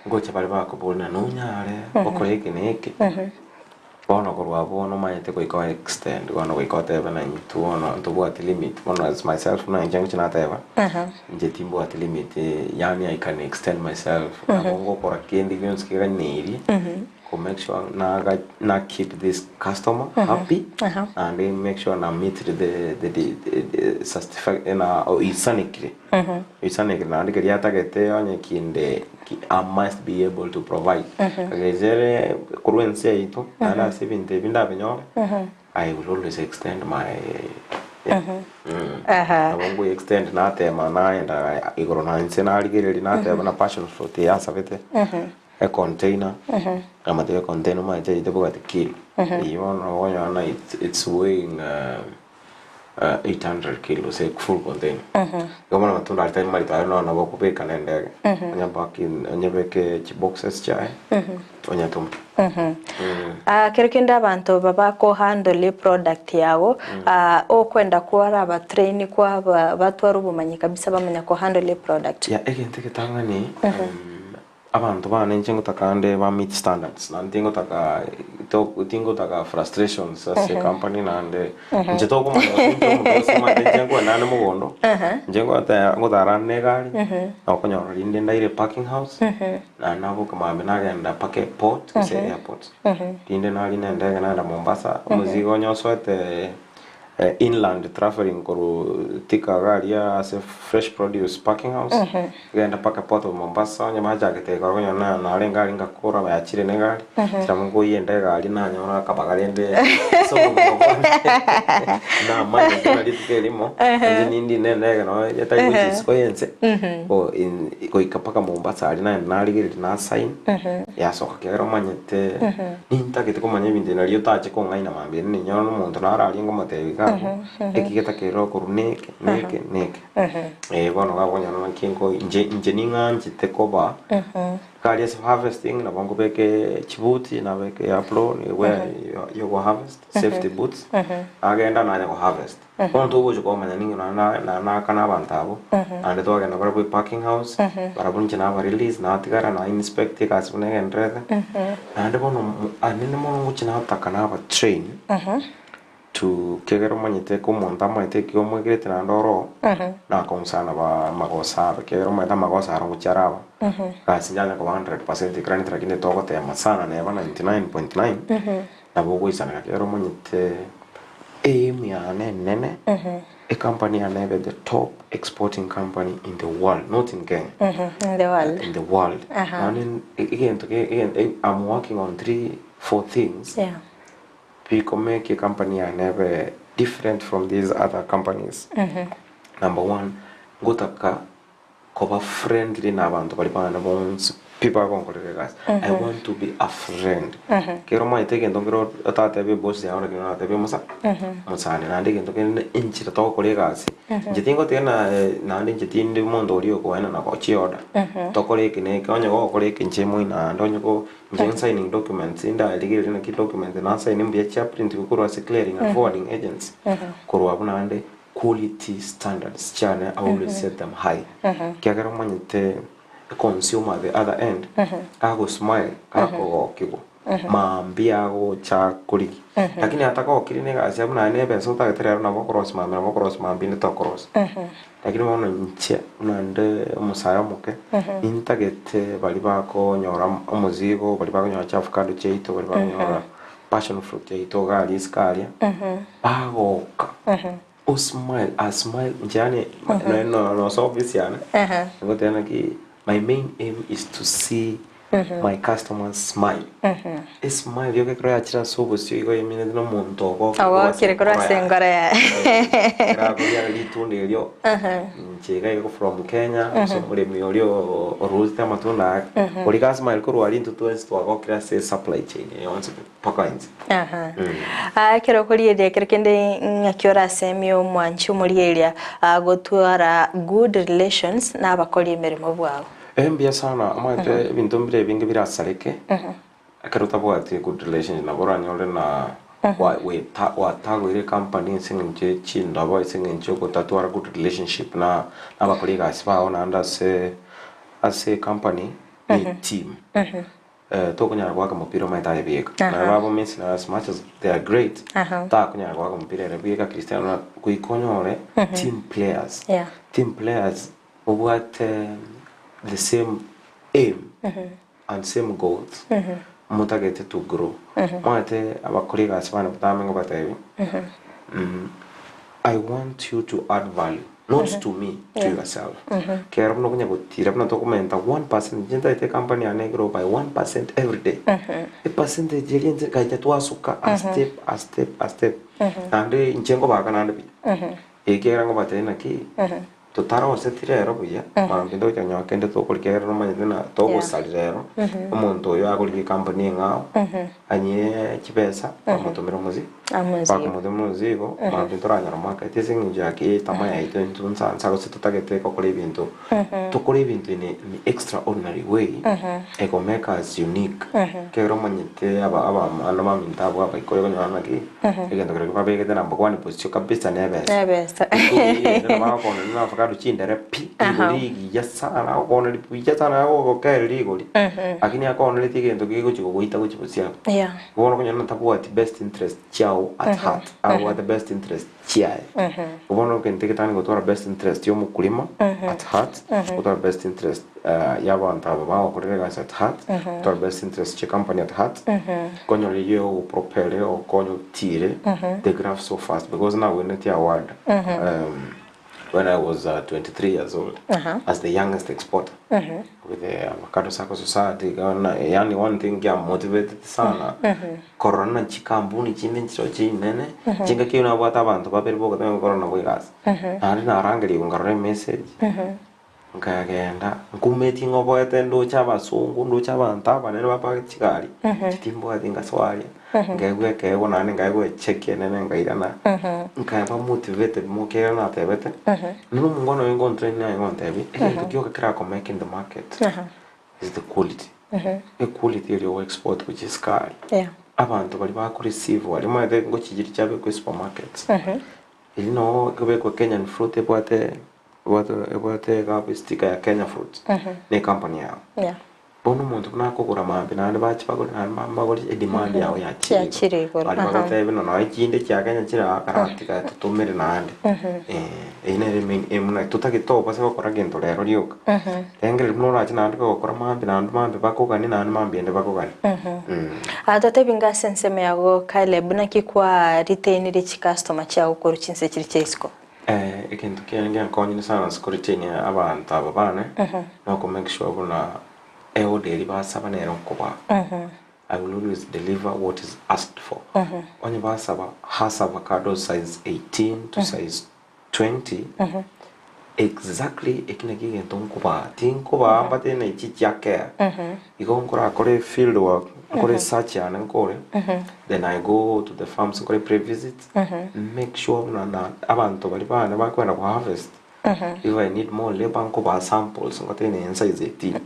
ngocha bali bakubona nunyare okoreke neke bono korwa bono mante ko iko extend bono ko iko tebe na nyitu ono ntubo at limit bono as myself na njangu china tebe nje timbo at limit yani I can extend myself abongo kora kendi byonski ganiri make sure na keep this customer happy and then make sure na meet the certificate na isanikire na ndike yatagete onye kinde I must be able to provide kagezere kuruense ito na sivinte binda benyo I will always extend my abongo extend na tema na enda igoro na Ense na aligere na tema na passion fruit ya savete a container amate container ma je ite bugati kilo you know it's weighing 800 kilos a full container kama matunda alita mali tayo na bakupeka na ndege nyabaki nyebeke boxes chai onyatum kerekenda abantu babako handle product yago okwenda kwara aba train kwa batwara ubumanyi kabisa bamenya ko handle product ya egente ketangani abantu bane njengo takande ba meet standards na ntingo taka frustrations as a company nande njeto ko mo njengo nane mugondo njengo ata ngodarane gari na konyo rinde ndaire parking house na nabo kama benagenda pake port kise airport rinde nali nende na Mombasa muzigo nyoso ate inland traveling koru tika garia as a fresh produce packing house genda paka port of Mombasa nyama jagete ko na lenga linga kora ba chire ne gari tamungo yende gari na nyora kabagalende so na mali na litikelimo nindi nende no yata which ko Ense o in ko ikapaka Mombasa ali na ligiri na sign ya so kakero manyete ninta kete ko manye binde na liyo tache ko ngaina mambe ni nyono muntu na ari ngo matebika ekigeta kero kuruneke neke bono gabonya no kinko inje ninga njite koba kali as harvesting na bongo beke chibuti na beke aplo ni where you go harvest safety boots agenda na go harvest kono tubo jo manya ninga na kana bantabo ande to agenda bara parking house bara bunje na ba release na tigara na inspect ka sibune endrede ande bono anene mono nguchina takana ba train to kegero manyite ko monta manyite ko mwegete na ndoro na konsana ba magosa kegero manyita magosa ro charaba kasi njanya ko 100% krani trakine toko te masana ne ba 99.9 na bogo isana kegero manyite ya nene a company and the top exporting company in the world, not in Kenya. In the world. And again, I'm working on 3-4 things. We can make a company and have different from these other companies. Number one, go taka cover friendly na abantu balipana na bonds people are going to I want to be a friend. Kero mai te kendo kero ata be boss ya ora kero ata be musa musane na ndi kendo kendo inchira to kolegas jitingo te na ndi jitinde mondo rio ko ena na ko chioda to koleke ne konyo ko koleke nchemo ina ndonyo ko njen signing documents inda ligere na ki document na sign mbia cha print ko ro as clearing and forwarding agents ko ro abuna ande quality standards chana I always set them high kagero manyite consumer the other end kago smile kako kigo maambia go cha kuliki lakini ataka kiri ne gasi abuna ne be so ta tere na cross maambi ne to cross lakini wono nche unande umusaya muke intagete bali bako nyora umuzigo bali bako nyora avocado cheito bali bako nyora passion fruit cheito gali iskalia bago o smile a smile njane no so obvious yana ngote yana ki my main aim is to see my customers smile. A smile, yo que creo achira sobo si yo y mine no monto go. Awa quiere creo sengora. Era go ya litu ndio. Chega yo from Kenya, so mure mi olio rules matunda. Olika smile ko wali ntu tu esto go crea se supply chain. Yo onse pakains. Kero kuri de kende ngakiora semio mwanchu muri area go tuara good relations na abakoli emerimo bwabo. Mbia sana amate bintu mbire bingi birasaleke akaruta bwati good relations na bora nyole na wa tago ile company singe chinda boy singe ko tatwara good relationship na abakollega asba ona anda se as a company a team to kunya kwa kama piro mai taye bieka na babo miss na as much as they are great ta kunya kwa kama piro bieka Cristiano kuikonyore team players what the same aim and same goals mutagete to grow mwate abakore gasibana butamengo batebi I want you to add value, not to me, to yourself. Kaya no kunya gutira na dokumenta 1% jinta ite company ane grow by 1% every day. A percentage jeli kaita tuasuka a step. Ande inchengo baka nande bi. Kaya ngo batena ki tutara wasetire ero buya. Mambindo chanyo kende to kulikera no manyina to gosalirero. Umuntu yo akuli company ngao. Anye chipesa amutomera muzi. Baka muzigo mambindo market ising jaki tamaya ito intunsa sago setutagete ko kole bintu to kole bintu in extraordinary way eko make us unique kero manyete aba anama mintabo aba ikoyo nyana ki egendo kare ba bege na mbogwani position kabisa nebesa na ko na fakado chindere pi ligi ya sana ko na lipuja sana ko ka ligoli akini akona litigendo kiko chiko kuita kuchipusia ko no nyana tabu at best interest chao at heart our the best interest chiae ubono kente kitani gotora best interest yo mukulima at heart gotora best interest yabo antaba ba ko rega at heart gotora best interest che company at heart konyo liyo propele o konyo tire the graph so fast because now we net award when I was 23 years old as the youngest exporter with the avocado sacco society yani one thing ya motivated sana corona chikambuni chinde nchiro chinene chinga kiuna bwata abantu babiri boko teme corona bwegas ari narangeli ungarore message ngagenda nkumeti ngoboete ndo chabasungu ndo chabanta banene bapa chikali chitimbo atinga swali ngegwe kego nane ngegwe check nene ngairana nkaba motivated mukera na tebete nuno mungono encontre na encontre tukio kira ko make in the market is the quality the quality of your export which is sky abantu bali ba ku receive wali mwete ngo chigiri chabe ku supermarkets ili no kube ko Kenyan fruit ebote ga stika ya Kenya fruit ne company yao bono muntu kunako kura mambe nande bachi bagora na mamba gori demand yao ya chiri bali bagota ibino no ikinde kya Kenya chira karatika tutumire nande ine remain emuna tutagito base bakora gento rero ryoka engere no rachi nande bakora mambe nande mambe bakogani nande mambe ende bakogani atote binga senseme yago kale buna kikwa retain rich customer chao ko ruchinse chiri chesko ikintu kienge konyi sana security abantu ababane no ko make sure buna order basaba nero kuba I will always deliver what is asked for onye basaba has avocado size 18 to size 20 exactly ekina kigento kuba tinkuba ambate na ichi yake ikonkora kore field work kore search yana nkore then I go to the farms kore pre-visit make sure na abantu bali bana bakwenda ku harvest if I need more labor nkuba samples ngote ni Ense size 18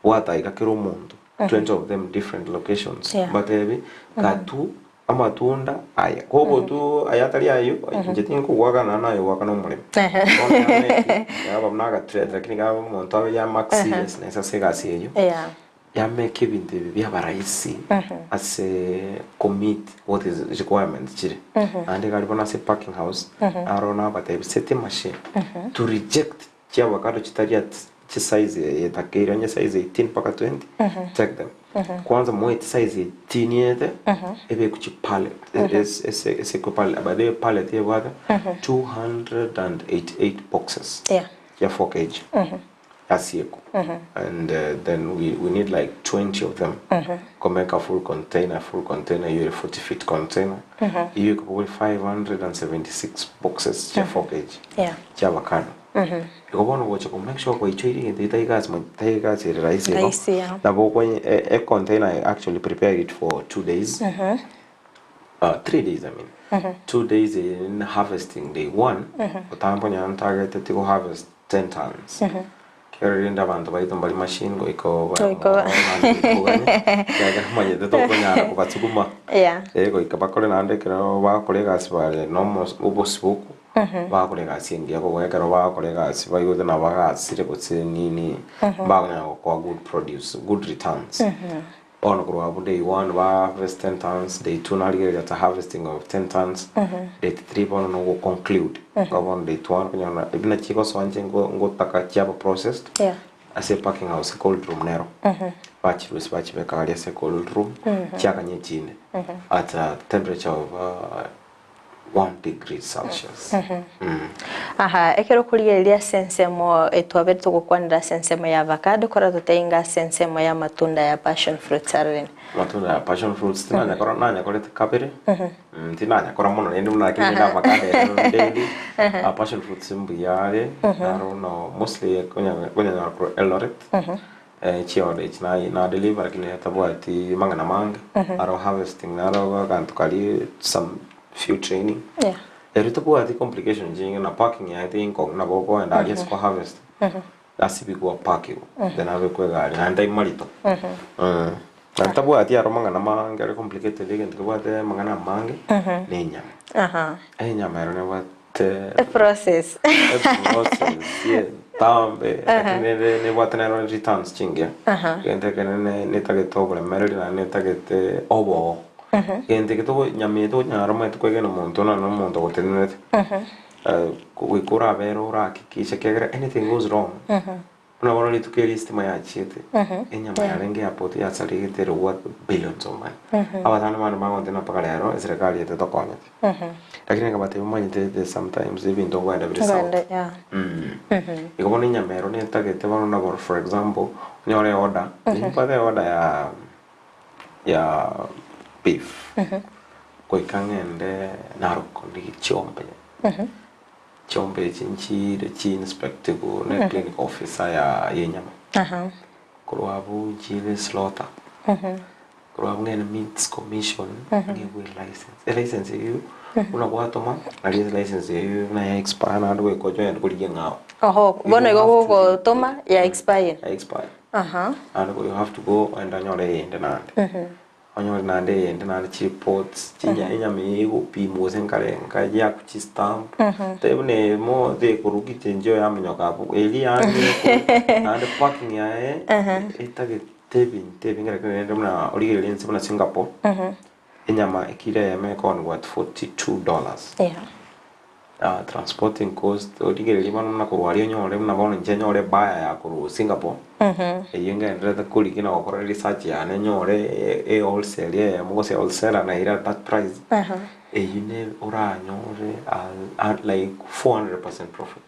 what I kakiro mundo 20 of them different locations but ebi katu amatunda aya kobo tu ayatali ayo njetinko wagana nayo wakana umule yaba mnaga trade lakini kama montawe ya maxi nesa sega siyo ya make ibintu byabaraisi as a commit what is requirement chire ande kali bona se packing house arona bata set machine to reject chia wakado chitaria size ya takiranya size 18 paka 20 check them kwanza mwete size 18 yete ebe kuchi pallet ese ko pallet abade pallet ye wada 288 boxes ya 4 kg asieko and then we need like 20 of them to make a full container you 40 feet container you could put 576 boxes ya 4 kg ya avocado ikobono boche ko make sure ko ichiri ndita igas mo taiga sire raisi na bo ko a container I actually prepare it for 2 days 3 days I mean 2 days in harvesting day 1 utambo nya target to harvest 10 tons kero nda bantu baito mbali machine go iko ya manye to ko nya ko batsuguma go ikabakole nande kero ba kolega sibale no ubosbuku ba kolega singia ko kero ba kolega siba yude na ba asire botse nini ba nya ko good produce good returns on ko day 1 ba harvest 10 tons day 2 na get a harvesting of 10 tons day 3 bono no conclude go on day 1 ko nya ibina chiko swanje ngo taka chapa processed ase parking house cold room nero bachelors bachibeka ase cold room chaka nyechine at a temperature of 1 degree Celsius. Aha, ekero kurigeria sensemo etwabe tugukwanira sensemo ya avocado kora tuteinga sensemo ya matunda ya passion fruit arene. Matunda ya passion fruits tinanya kora nanya kora tekapere. Tinanya kora mono ndi muna kindi na avocado ndi. Passion fruits mbuyare naro no mostly konya pro Eldoret. Chiode na deliver kini tabwati manga na manga aro harvesting naro kantukali some few training. Erito po ati complication jinga na parking ya ati inko na boko and alias ko harvest. Asibi ko parking. Then ave ko gari na ndai marito. Na tabu ati aromanga na manga complicated again ko ate manga na manga ne nyama. Nyama ero ne wat process. Yeah. Tambe ne watana ro returns chinga. Gente que ne tageto por merri na ne tagete obo. Gente que todo nyamito nyarama tukwege no monto na no monto gotenete we kura vero ra kikisha kegera anything goes wrong una bona ni tukeli sistema ya chete enyama ya renge apoti ya sali tero what billions of money abatana manu bango tena pakalero serikali yete tokonya lakini kama te mwanyi te sometimes even don't want every sound iko bona nyamero ni tagete bana na for example ni ole order ni pade order ya beef. Koi kangende naroko ndi chombe. Chombe chinchi de chi inspector go na clinic officer ya yenyama. Kurwabu chile slaughter. Kurwabu ngene meats commission ngewe license. License you una kwatoma na license you na ya expire na ndo ko joya ndikuliye ngao. Bona go toma ya expire. Ya expire. And you have to go and anyore ende nande. Onyo nande ndana chipots chinya enyame ego pimo senkarenga ya kuchi stamp tebune mo de kuruki tenjo ya mnyoka bu eli ande and parking ya etage tebin ngara ndana origel lense buna Singapore enyama ekile ya me kon what $42. Transporting cost origel limana na kurwali nyore na bono nyore baya ya kuru Singapore yenga ndata kuli kina okora research ya nyore wholesale ya mo se wholesale na ira that price yine ora nyore at like 400% profit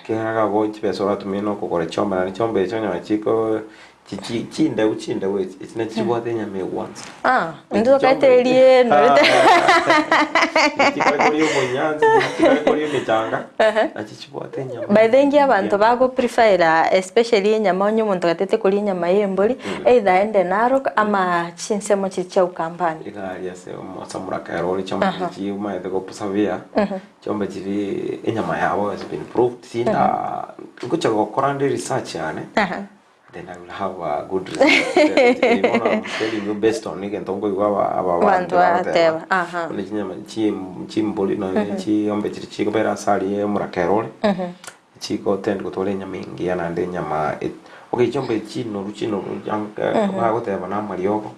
kera ga go chipeso ra tumino kokore chomba na chombe chonyo chiko chinda we itina chibote nyame once ndo kaitelie no chikariyo bonyanzi chikariyo mitanga na chibote nyama by the way abantu bago prefer especially nyama onyo muntu gatete kuli nyama yemboli either ende narok ama chinsemo chicha ukampani igari ase samura kairoli chomba chi uma ete go pusavia chomba chiri enyama yabo has been proved sinda kucha go korande research yane then I will have a good result. I'm telling you based on it, and don't go about chimboli no chiombe chiko bera sali murakerole chiko tend kutole nyama mingi yana ande nyama okay chombe chino bago te bana marioko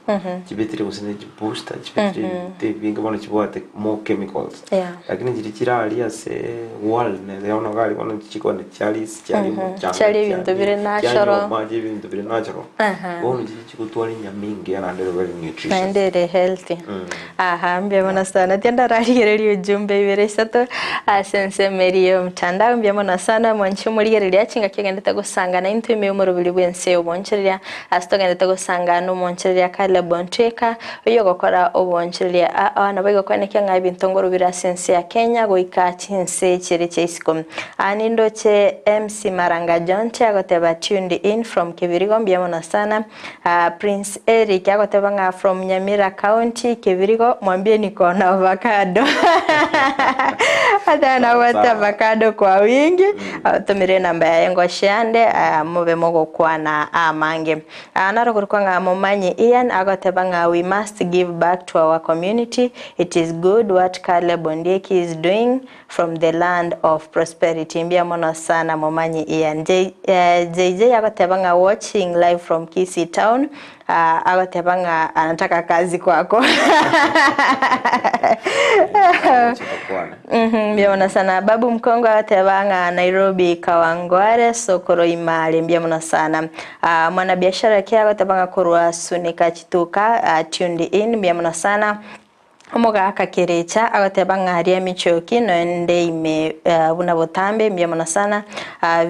chibetire usine booster chibetire te vinga bana chiboate more chemicals lakini chira alia se wall ne yaona gali bana chiko ne chali bintu bire natural bintu bire natural bono chiko twali nyama mingi yana ande very nutritious ande healthy mbia mona sana tienda raligererio jumbe bire sato sense merio mtandao mbia mona sana mwanchi muligereria chinga kigenda gusanga na into imemoro Ense oboncheria asitogenda gusanga no moncheria kale Ontweka uyo gokora oboncheria ana bago kwaneke ngabi ntongoro bira sense ya Kenya goika chinse chiri cheisikom anindo che MC Maranga Jonte agoteba tuned in from Kibirigo mbiamona sana Prince Eric agoteba nga from Nyamira County Kibirigo mwambie niko na avocado adana wata avocado kwa wingi tumire namba ya yengo shande mube mogo kwa na amange narogurukwa nga mumanyi Ian agoteba nga we must give back to our community. It is good what Ondieki is doing from the land of prosperity. Mbia mono sana mumanyi Ian JJ agoteba nga watching live from Kisii town agotebanga anataka kazi kwako. Mbiamona sana babu mkongo agotebanga Nairobi Kawangware sokoro imali mbiamona sana. Mwana biashara kia agotebanga kurwa sunika chituka tuned in mbiamona sana. Omoga akakerecha agotebanga haria michoki no ende ime buna botambe mbiamona sana.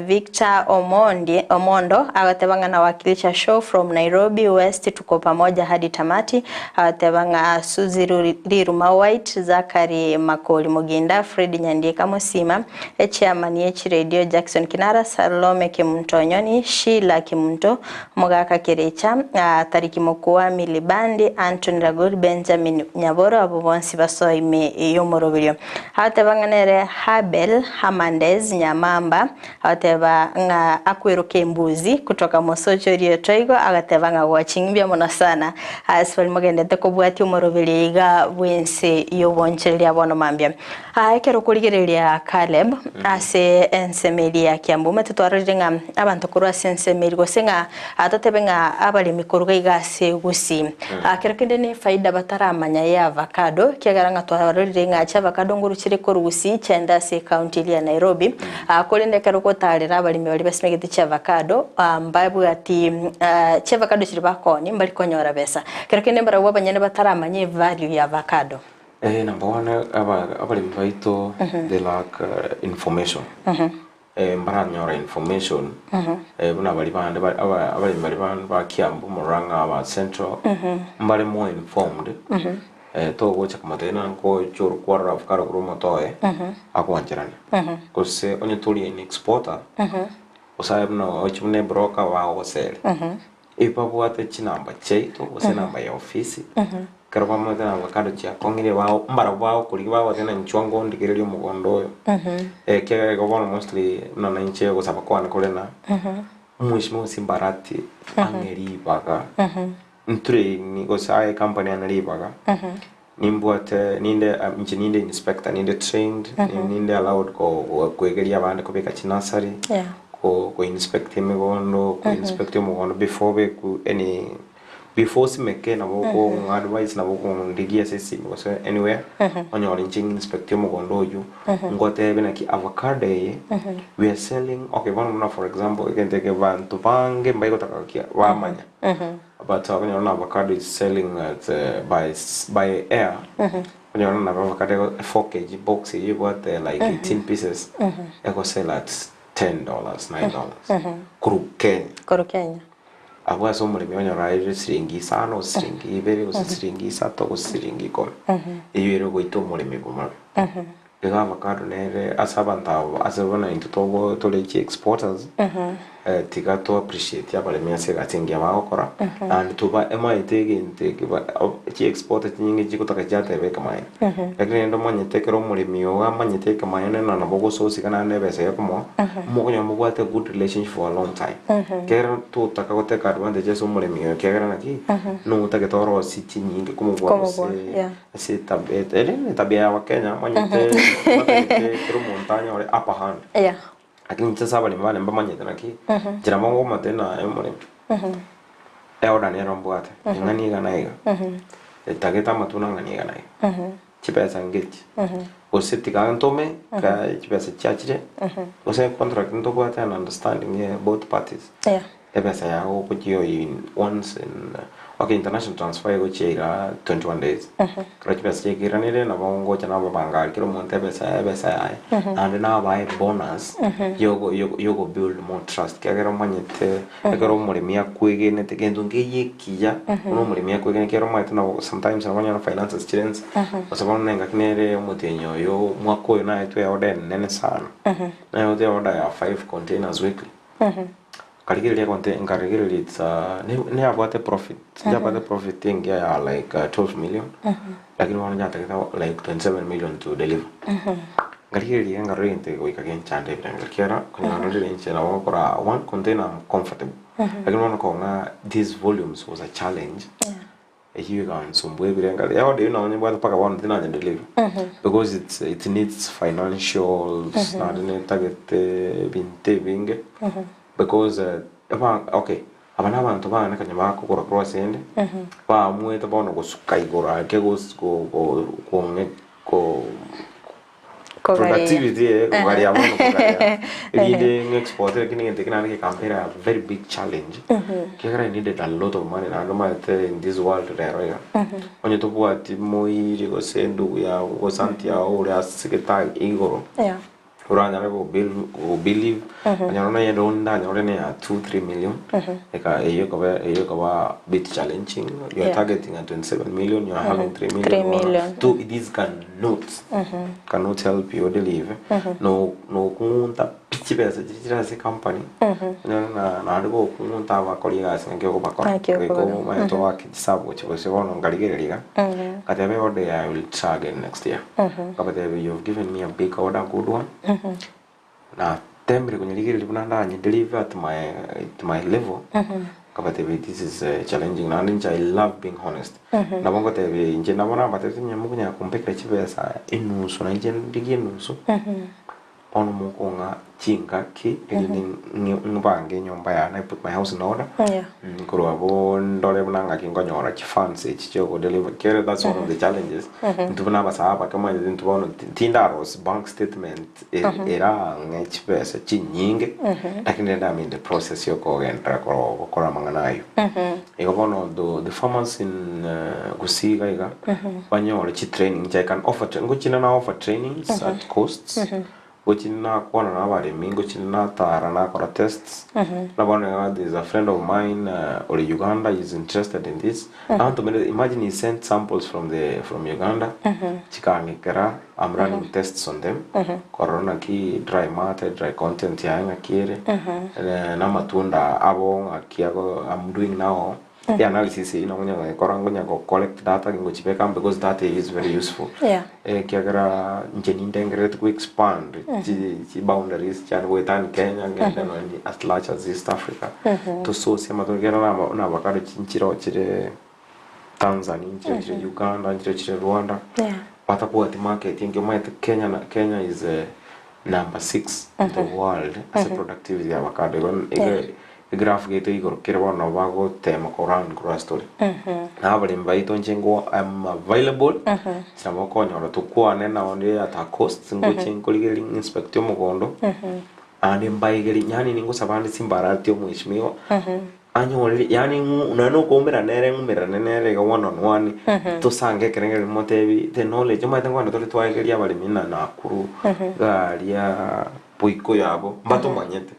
Victor Omondo agotebanga na wakilisha show from Nairobi West tuko pamoja hadi tamati. Agotebanga Suzi Riruma White Zakari Makoli Muginda Fridah Nyandieka Musima Chairman Yechi Radio Jackson Kinara Salome Kimuntonyoni Sheila Kimunto Omoga akakerecha Tariki Mokua Milibandi Anthony Ragul Benjamin Nyaboro abo bonsi basoime yomorobilyo. Agotebanga nere Habel Hamandez Nyamamba agoteba nga akweruke mbuzi kutoka Mosocho rio Toigo agatebanga watching mona sana asfali mugendete kubwati umorobili iga bwense yoboncheria abono mambia ekero kurigereria Caleb ase Ense media Kiambu metutwarirenga abantu kurwa Ense media gosenga atotebenga abali mikuruga igase Gusii kerekende ne faida bataramanya ya avocado kiagaranga twarirenga cha avocado ngurukire ko Gusii chenda se county ya Nairobi kolende kero kotarira abali bali basimegete cha avocado mbabu ati cha avocado chiri bakoni mbali konyora besa kerekende mbara wabanyane bataramanye value ya avocado. Number one, abali mbaito they lack information. Mbara nyora information. Buna bali bande abali bali ba Kiambu Muranga aba Central. Mbali more informed. To gocha kamatena ko churu kwara avocado kurumo toe akwanjirani. Kose onye tuli in exporter. Osayabno ochumne broker wa wholesale. Ipa buate chinamba cheito ose namba ya ofisi. Karaba mwana avocado cha kongire wao mbara wao kuli wao tena nchwango ndikirerio mugondo. Kega gobono mostly na nche go sabakwana kolena. Mwishimo simbarati angeri baga. Ntri ni go sai company anari baga. Nimbuate ninde inspector ninde trained ninde allowed ko kwegeria abandi kubeka chinasari. Ko inspect imigondo ko inspect umugondo before simeke na boko advice na boko ndigia sisi because anywhere on your inspect umugondo oju ngote bena ki avocado we are selling one for example you can take a van to bange mbaiko takakia wa manya but when avocado is selling at by air when you're avocado 4 kg box you got like 18 pieces you sell at $10, $9. Kenya. Abwa so muri myonya raire siringi sano siringi ibere siringi sato siringi kom. Iyo goito muri miguma. Ega avocado nere asabanta asabana into togo tolechi exporters. Tika to appreciate ya bale miase gatingia maokora and tuba ema itege intege ba chi exporter nyingi jikutaka jate beka mai. Lakini ndo manye tekero muri miyo amanye teke mai na na bogo sosi kana ne bese yakomo. Mo konya mo gwate good relationship for a long time. Kera to taka goteka advantage so muri miyo kera na ki no utake toro city nyingi kumo gwa se tabet ere tabia wa Kenya manye te kero montaña ore upper hand. Lakini sasa bali mbane mbamanye tena ki jira mongo matena emore eoda ne romboate ngani gana iga tageta matuna ngani gana iga chipesa ngeti oseti kantome ka chipesa chachire ose contract ndo kwa an understanding yeah both parties pesa ya okujio in once in international transfer go chira 21 days kra chipesa chekira nile na bongo chana babanga kilo monte pesa and now buy bonus yogo build more trust kagero manyete kagero mulimia kwegene tegendo ngeyekiya uno mulimia kwegene kero manyete na sometimes abanya finance students basabona nga kinere mutenyo yo mwako na etu ya order nene sana na yo order ya 5 containers weekly Karigiri content Karigiri it's ne about a profit. About the profit thing yeah like 12 million. Lakini wanajata like 27 million to deliver. Karigiri ngari inte go ikagen chande ngakira kuna ndio nche na wakora one container comfortable. Lakini wanakonga these volumes was a challenge. You can sumbwe birenga ya de na nyimbo paka one thing and deliver. Because it needs financial na ne target binte binge. Because okay abana abantu bana kanya bakukora cross end ba mwete bono gusuka igora ke ko productivity kugari abono kugari leading exporter kini tekana ke compare a very big challenge kera needed a lot of money and no in this world there onye to buati moi rigo sendu ya go santia o ya sekretari igoro uranya rebo believe anyona yendo ndanya orene ya 2-3 million eka eyo ko bit challenging you are targeting at 27 million you are having 3 million to this cannot help you deliver no kunta pichibesa se company na ndo kunta wa koliga singe ko bakora ko ma to wa kisabo chibo se wono ngaligerega katabe order I will target next year kabate you've given me a big order, good one. Na tembre kunyigiri bunanda ni deliver at my level. Kabate this is challenging na ninja I love being honest. Na bongo tebe nje na bona batete nyamukunya kumpeka chibesa inusu na nje ndigi inusu. Ono mukonga chinga ki ili nbange nyomba ya na put my house in order. Kuro abo ndole bunanga kingonyora chifanse chichoko deliver care. That's one of the challenges. Ntubuna basaba kama ntubona tindaros bank statement era ngechipesa chinyinge lakini nda in the process yoko gendra kora manganayo. Ikobono the farmers in Gusii gaiga banyora chi training I can offer ngochina na offer trainings at costs. Gochina kwana na bari mingo china tara na kora tests na bwana there's a friend of mine or Uganda is interested in this. I want to imagine he sent samples from Uganda chikangi kera I'm running tests on them corona ki dry matter dry content ya ngakire na matunda abo akiago I'm doing now the analysis inonya korangonya go collect data ngochipeka because data is very useful kiagara njeninde ngret to expand the boundaries chan wetan Kenya and as large as East Africa to source matogera na bakado chinchiro chire Tanzania chire Uganda chire Rwanda patakuwa the market ingemaita Kenya is number 6 in the world as a productivity ya bakado graph gate igoro kirwa no bago tema koran cross story na bali mbaito njengo I'm available samo konyo to kwa nena onde at cost ngo chenko ligeli inspector mugondo ande mbaigeli nyani ningo sabandi simbarati omwishimiwa anyole yani unano komera nere go one on one to sange kerengeli motebi the knowledge mai tangwa ndo twageli abali mina na kuru galia poiko yabo mbato manyete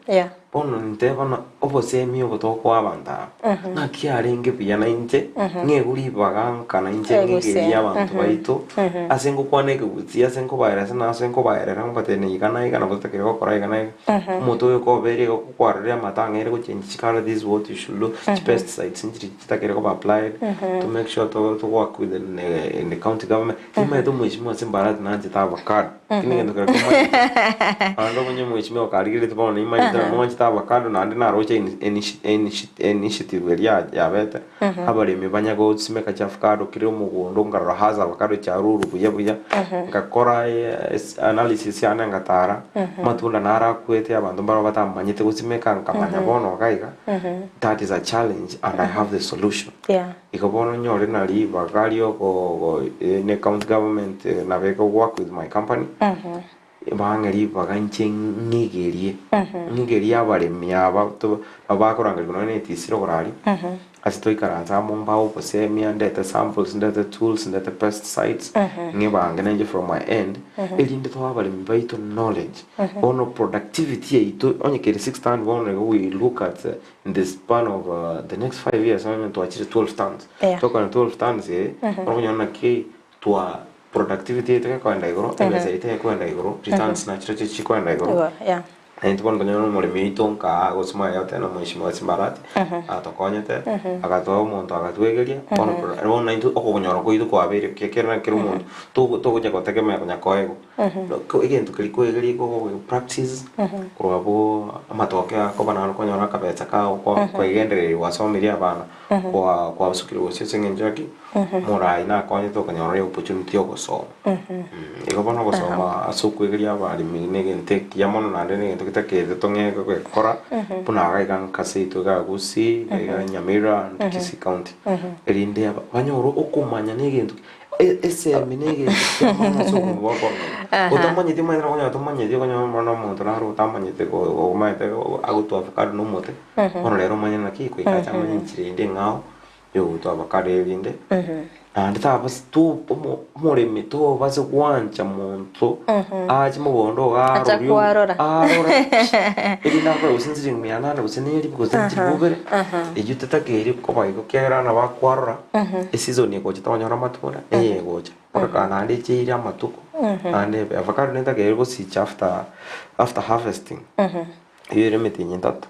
pono nteva na opose mi ogotoko abanda na kiarenge pia na inche ngeguri baganka na inche ngegeria abantu baito asengo kwaneke guti asengo baira sana asengo baira rango tene igana botakere gokora igana moto yo ko bere go kwarira matangere go chenchikara this what you should do pesticides inchi takere go apply to make sure to work with in the county government ima to mheshimiwa simbarat na jitaba card kini ngendo kare koma ando mwenye mheshimiwa karigire to bone ima jitaba mwenye avocado na ndina roche initiative ya beta habari mibanya go simeka cha avocado kiri mugondo ngara haza avocado cha ruru buya ngakora analysis yana ngatara matunda nara kwete abantu mbaro batamanyite gusimeka nkamanya bono gaiga that is a challenge and I have the solution ikobono nyore na ri bagario go ne county government na beko work with my company bangeri baganche ngigeria bare miaba to abakoranga gonone tisiro gorari asitoi karanza momba opose mi data samples data tools data pesticides ngibanga nje from my end elinde to abale mbaito knowledge ono productivity ito onye kere 6 tons we look at in the span of the next 5 years I'm to achieve 12 tons talk on 12 tons onye ke to productivity ite kwenda igoro ebese ite kwenda igoro returns na chichi kwenda igoro Entibon banyo mo limito nka gosma ya tena mheshimiwa Simbarati atokonyete akatoa monto akatwegeria ono na into okonyoro ko itu ko abere kekera kero monto to gonya kotegemea konya koego ko egento kliko practice ko abo amatoke ko banana ko nyora kabetsa ka ko egendere wasomiria bana kwa basukire wose sengenjaki murai na ko nyito kanyora opportunity yo gusoma ego bana gusoma asukwegeria bari minegente yamono nande negento kitakete tongeko kora puna gaigan kasito ga Gusii ga Nyamira and Kisii County erinde abanyoro okumanya negento ese minege yamono so wako utamanyite mwana konya utamanyite konya mwana muntu na ro utamanyite ko umayite agutu avocado no mote ono lero manya na kiko ikacha manya nchirinde ngao yo utu avocado elinde and tabas tu more mito base kwancha muntu aje mubondo garo arora elina ko usinzi ngmiana na usiniri kuzinzi bubere ejuteta keri ko baiko kera na bakwarora season yeko chitonyora matunda gocha kana andi chira matuko ande avocado nenda keri ko si after harvesting yere metinyi tatu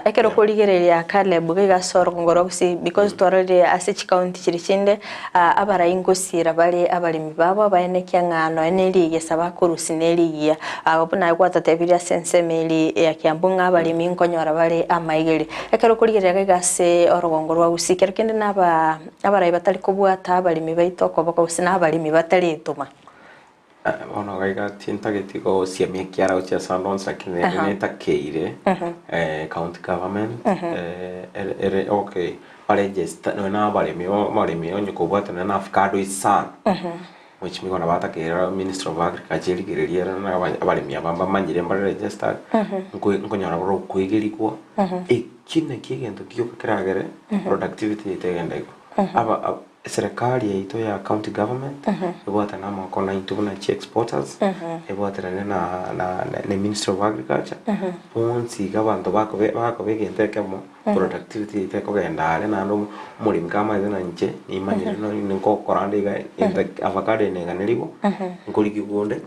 ekero kurigereria Caleb gigasoro ngoro Gusii because twarore asich county chirichinde abara ingosira bali abalimi babo baenekia ngano eneli yesaba kurusineligia abuna kwata tebiria sense meli ya Kiambunga abalimi nkonyora bali amaigeri ekero kurigereria gigase orogongo rwa Gusii kerkende naba abara batali kubwata abalimi baitoko bako usina abalimi batali ituma ono gaiga tintagetiko siamia kiara ucia Sardonx lakini neta keire county government okay register no na balimi onye kubwata na avocado isan which me gonna bata kera Minister of Agriculture gireria na abalimi abamba manyire mbare register nkonyora bro kwigerikwo ikine kigento kiyo kiragere productivity itegenda aba serikali yetu ya county government ebwata na mako na intuna exporters ebwata na Minister of Agriculture onsi gabantu bako begenteke mo productivity iteko gendale na ndo mulimi kama ina nje ni manyire no nko korande ga avocado ne ganeligo nkoliki gonde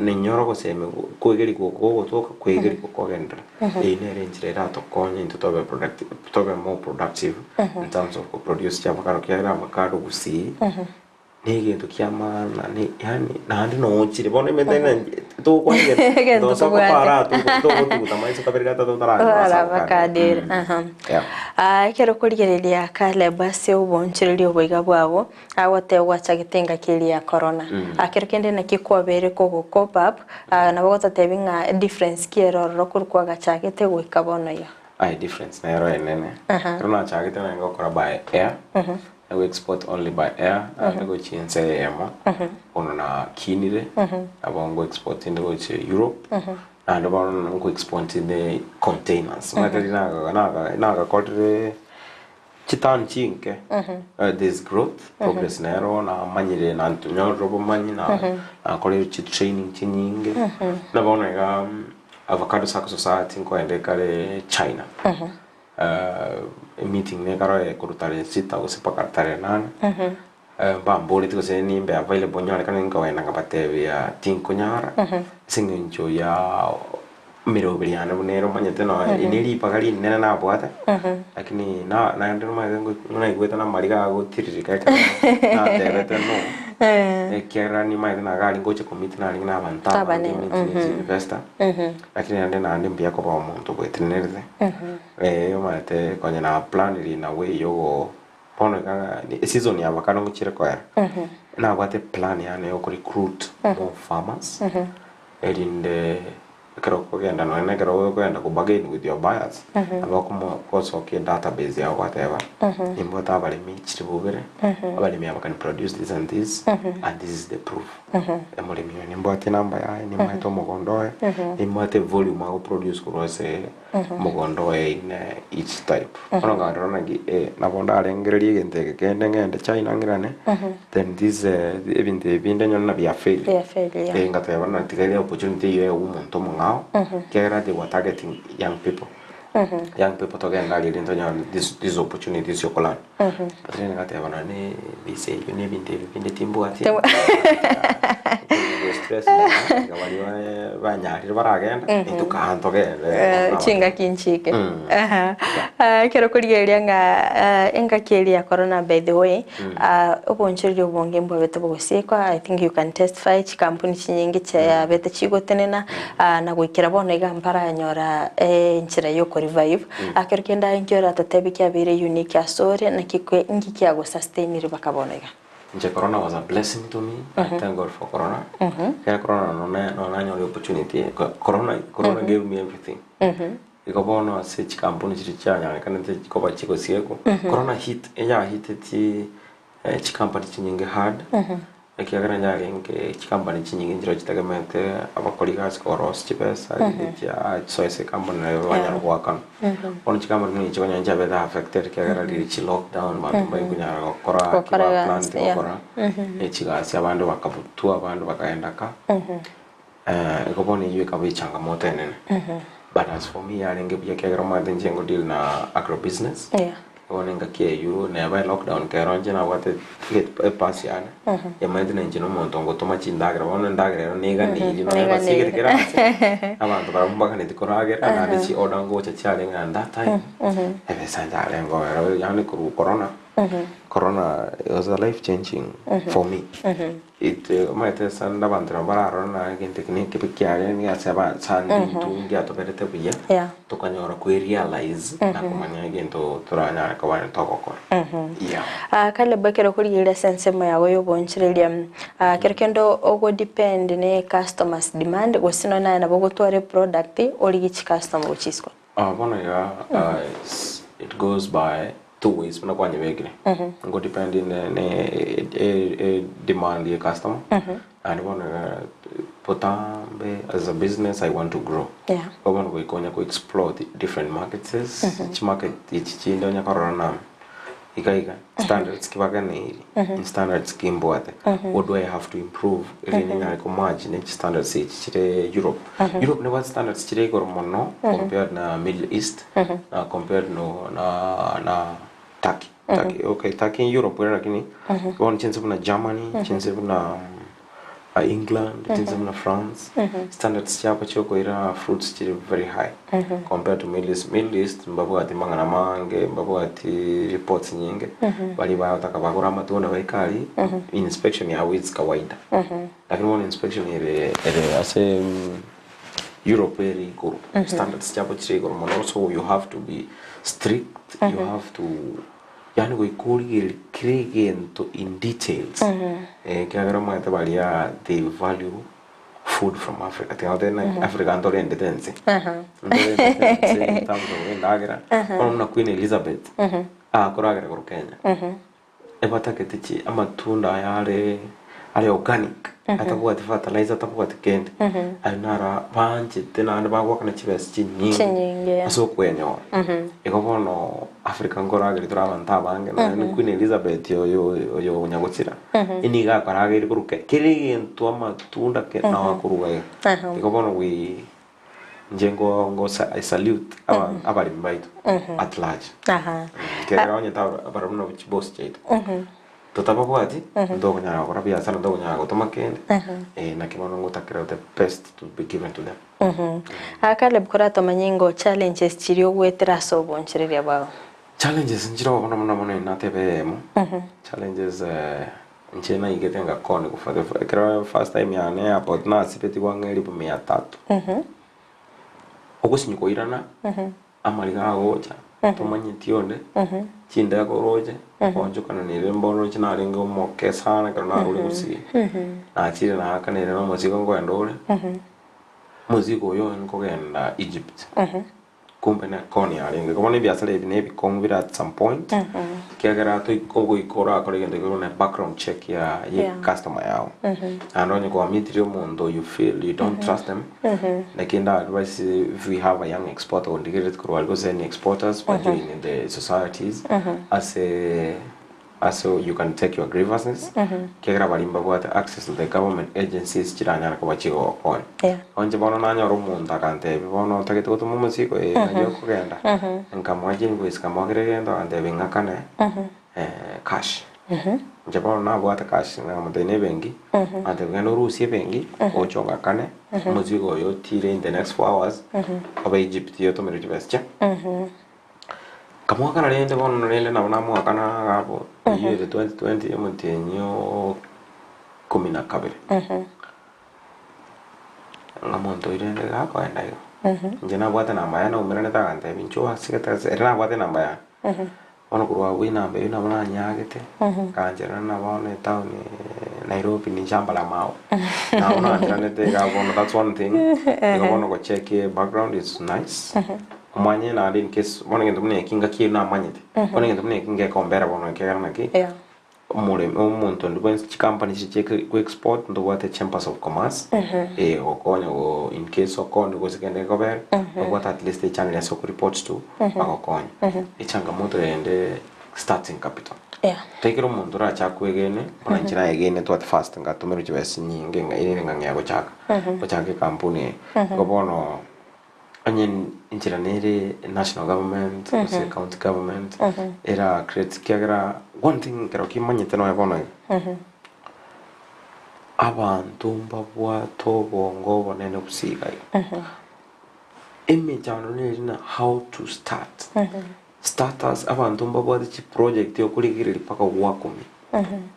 nenyoro goseme kwegeri gotoka kwegeri kogendra ine range rato konya into to be productive to be more productive in terms of produce avocado kera avocado Gusii nige to kiama na ni yani na ndi no chire bone metena to kwanye to so para to tamai so kabergata to tara avocado kero kurigereria Caleb ase ubonchirerio boiga bwabo agote gwacha gitenga kiri ya corona akero kende na kikwabere ko cope up na bogota tebinga difference kiero rokurwa gachagete gwika bono yo difference na ero enene rona chagete na ngokora by air we export only by air and go to Ense on na kinire abongo export in go to Europe and about go export in the containers materi na kodre chitan chinke this growth progress na ero na manyire na ntunyo robo manyina na kole training chinyinge na bona ga avocado society ko ende kale China meeting ne karo e kurutare sita o sepakatare nan bambole tiko se ni be available nyare kan ngo ena ngapate ya tinkunyara singenjo ya mirobriana bunero manyete no ineli pagari nena na bwata lakini na ndo mazengo nuna igweta na mariga go tiririka na tebete no kera ni mai na gali ngoche komiti na lingna bantaba ni investor lakini ande na ande mbia ko ba omuntu bwetenereze yo mate konya na plan ri na we yo pono ka season ya bakano nguchire ko era na bwate plan ya ne yo recruit more farmers erinde kero kugenda no ne kero kugenda ku bargain with your buyers abako koso ke database ya whatever imbota abali michire bubere abali mi abakani produce this and this and this is the proof emole mi ne mbota number ya ni maito mogondoe ni mate volume au produce kurose mogondoe in each type ono ngarona gi na bonda alengererie gente ngende China ngirane then this even the vindenyo na bia fail ngata yabana tigale opportunity ye umuntu ngao kera they were targeting young people to get these opportunities yokolan but then ngata yabana ne we say you need in the timbo ati stress bali banyari baragenda itukanto gende chinga kinchike kero kurigeria nga enga keri ya corona by the way obonchiri obonge mbo bete bogosiekwa. I think you can testify chikampuni chinyingi cha bete chigotenena na gwikira bono igampara nyora nchira yoko revive akero kenda injora tatebi kya bire unique story na kikwe ingi kya go sustain ri bakabonega. Nje corona was a blessing to me. I thank God for corona. Kaya corona no nanyo opportunity. Corona gave me everything. Ikobono se chikampuni chirichanya kana te chikoba chiko sieko. Corona hit ti chikampani chinyinge hard. Akiagara njari nke chikampani chinyinge njiro chitagamete abakoligas koros chipesa ya soise kampani na wanyaro wakan. Ono chikampani ni chikonya njabe da affected kiagara lichi lockdown bantu bayi kunyara kora kiba planti kora. Chigasi abandu bakabutua abandu bakaendaka. Ikoboni yue kabi changamoto nene. But as for me, I think we can go deal na agro business. One in KU, never lockdown. Caronjina, what get a pass yan. You might engine monton go to much in Dagra, one and Dagra, Negan, you never see it. I want to go back and Coraga, and I see all down go to Charling, and that time, every Santa and go Yaniku Corona. Corona was a life changing for me. It might have some Lavandra, again, technique, Picaria, as about Sandy to get a better via. To can you realize Nakumania again to Rana Kawan Toko. Kalabakero could yield a sense of my way of Bonchilium. Kerkendo Ogo depend in customers' demand was no nine about a product or each customer which is it goes by 2 ways. Go depending on a demand the customer and one as a business I want to grow. I want to explore the different markets. Each market each chindo corona standards in standards what do I have to improve each standards Europe never standards compared na Middle East compared na Turkey. Okay, Turkey in Europe where one chance na Germany, chance na England, chance na France. Standards chapa choko ira fruits very high compared to Middle East. Middle East mbabu ati mangana mange, mbabu ati reports nyingi. Bali ba utakabagura matunda baikali inspection ya wiz kawaida. Lakini one inspection ire ase Europe very guru. Standards chapa chiko also you have to be strict. You have to yani we create in details. They value food from Africa. African independence. In terms of Nagra, Queen Elizabeth. Koraga Kenya. Ebataketichi amatunda yale organic. Atakuwa fertilizer atakuwa tikende. Ainara panchi tena anabagwa kana chibes chinyingi. Aso kwenyo. Ikobono African koraga litura bantabange na Queen Elizabeth yo nyagotsira. Iniga koraga iri kuruke. Kiri ento amatunda ke na wakuruga. Ikobono we njengo I salute abari mbaitu at large. Kera onye abara mno which boss chetu. Tutapapuati ndogo nyara kwa biashara ndogo nyara kutoma kende na kibono ngutakira the best to be given to them. Akale bukurato manyingo challenges chiriyo gwetera sobo nchiriria bao. Challenges njiro kono muna natebemo. Challenges nchena igetenga koni kufade kira first time ya ne airport na sipeti wangeli bu 300. Okusinyuko irana amaliga gocha tumanye tionde chinda koroje onjo kana nire mbono china ringo moke sana kana uri Gusii na chire na kana no muziko ngwendore muziko yo ngogenda Egypt kumbe na koni aringo kama biashara ibine bikonvira at some point kiagara to ikogo ikora akorigende na background check ya customer yao and kwa mitrio mundo you feel you don't trust them like advice if we have a young exporter on the get ko algo any exporters but in the societies as you can take your grievances kiagara balimba bwata access to the government agencies chiranya ko bachigo on onje bono nanya rumuntu akante bono takete ko tumusiko nayo kugenda nkamwaje ngo iskamogerendo ande bingakane cash Japan na bwata cash na mutene bengi ante gano rusi bengi ochonga kane muzigo yo tire in the next 4 hours aba Egypt yo to mere tibescha kamwa kana lende bono lende na mwa kana gabo year 2020 mutenyo 10 kabere ngamonto irende gako enda yo njena bwata namba ya na umerane ta ante bincho sikata era bwata namba ya ono kurwa wina mbe ina mwana nyagete kanjera na bone town Nairobi ni shamba la mao na ona andrane te ga bono, that's one thing ga bono go check background is nice mwanye na in case bono ngendo mne kinga ki na manyete bono ngendo mne kinga kombera bono ke kana ki mure umuntu ndo bwensi company check ku export ndo wate chambers of commerce okonya go in case okonya go sekende go ber what at least the channel ya so reports to akokonya ichangamoto ende starting capital tekero mundu ra chakwegene ona njira yegene to at first ngatumero chibesi nyinge ngaire nganya go chaka go chaka kampuni go bono anyen njira nere national government county government era create kiagra one thing kero kimanyete no yabona abantu mbabwa to bongo bonene kusiga imejano nina how to start starters abantu mbabwa the project yo kurigirira paka wakumi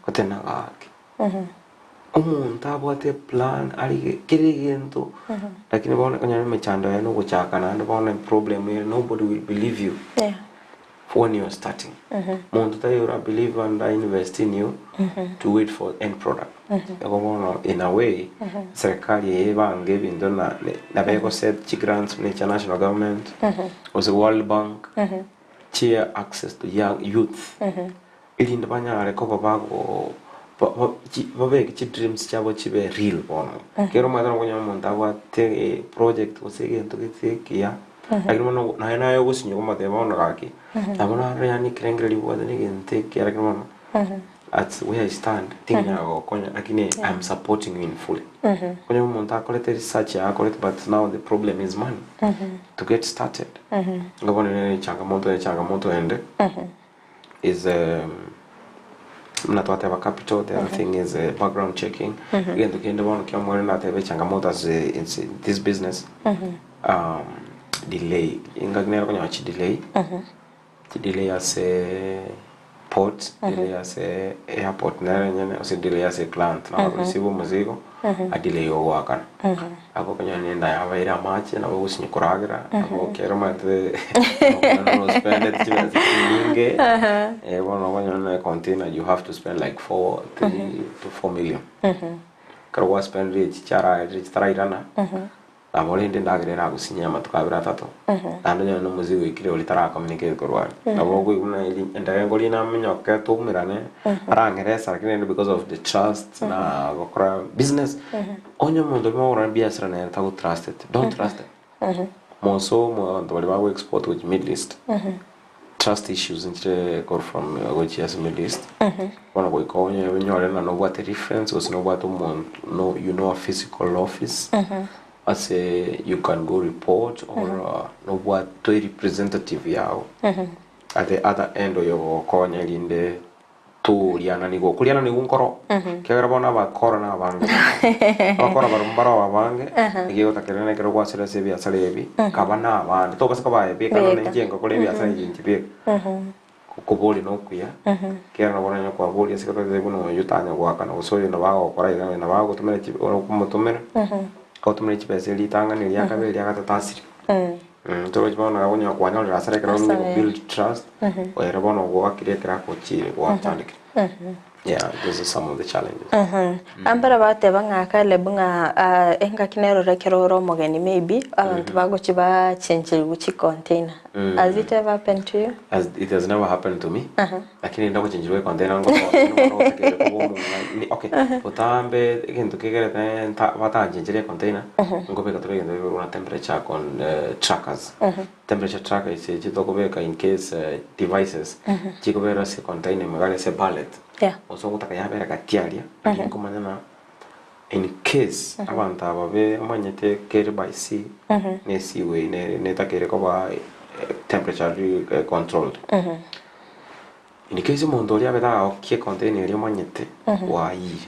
kotena gake umuntu abwate plan ali kirigento lakini bona kanya mechando ya no guchaka na bona problem here nobody will believe you when you're starting muntu tayo believe and invest in you to wait for end product in a way serikali ebange bindo na bego set grants from the international government also World Bank cheer access to young youth ili ndabanya recover bago babeke chi dreams chabo chibe real bono kero madana konya monta wa te project osege to kia lakini mono na yo gusinyo ko mate bono gaki abona yani krengeli bode ni gente kia lakini mono at where I stand tinga go konya lakini I'm supporting you in full konya monta kolete research ya kolete but now the problem is money to get started ngabona ni changamoto ende is mnatoa teva capital. The other thing is background checking. Again, tukienda bono kia mwere na teve changamoto as in this business. Delay. Inga gnera kwenye wachi delay. Delay as a port, delay as a airport. Nere nyene, ose delay as a client. Na wakulisibu mzigo, a delay yo wakana. Ako kwenye nenda ya waira machi, na wakusi nyukuragira. Ako kero mate, no spend it, chiwe zikinge. Bono kwenye container, you have to spend like 3 to 4 million. Karwa spend rich chara irana. Amole ndi ndagirira gusinya matukabira tato ando nyano muzigo ikire olitara communicate korwa nabo go kuna ndayengo lina menyoke to mirane arangeresa lakini because of the trust na gokora business onyo mondo mo ran biasra na ta trusted don't trust it moso mo ndo bali export with Middle East trust issues into go from which is Middle East wana go konyo nyore na no what reference was no what no you know a physical office as you can go report or no what to representative yao at the other end of your corner in the to liana ni go kuliana ni gunkoro kera bona ba corona bange bakora barumbara abange igiyo takerene kero kwa sere se bia salebi kabana abandi to basa kabaye be kana nenjengo kole bia sale jinti be kuboli no kuya kera na bona nyako aboli asikata de buno yutanya kwa kana usoyo na bago kora ina na bago tumene chibe ono kumutumene kautumene chibe se litanga ni yaka be yaka tasiri toro jibona abonya kwanya ora sare kero ni build trust era bono go akire kera ko chire go atandike yeah, those are some of the challenges. Ambara bate bangaka lebunga enga kinero rekero mogeni maybe abantu bagochi ba change uchi container. Has it ever happened to you? As it has never happened to me. Lakini ndako change container ngo okay. Utambe kintu kigere bata change container ngo beka tore ndo una temperature con trackers. Temperature tracker is chito ko beka in case devices chiko bera se container magale se pallet. Yeah. Also gutaka yabera gatiaria kumanya na in case abantu ababe manyete care by sea ne seaway ne takere ko ba temperature controlled in case mondoria beta okie container ria manyete wa yi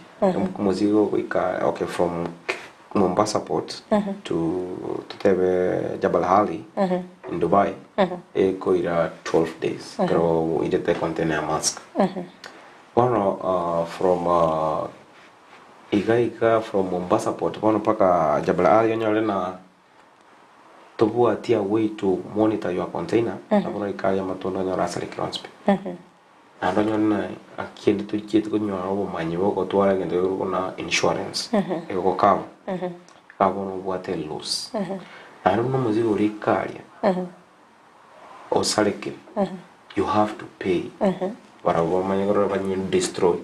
muzigo kuika okay from Mombasa port to tebe Jabal Ali in Dubai ko ira 12 days pero idete container mask from iga from Mombasa port paka Jabal Ali nyole na tobua tia way to monitor your container na ikaya matunda nyora sali transpe ando nyona akiendi tu kitu kunyora obo manyibo ko twala ngende kuna insurance eko cover cover no boate loss ando no muzigo rikaria o saleke you have to pay para bo manyoro banyi destroy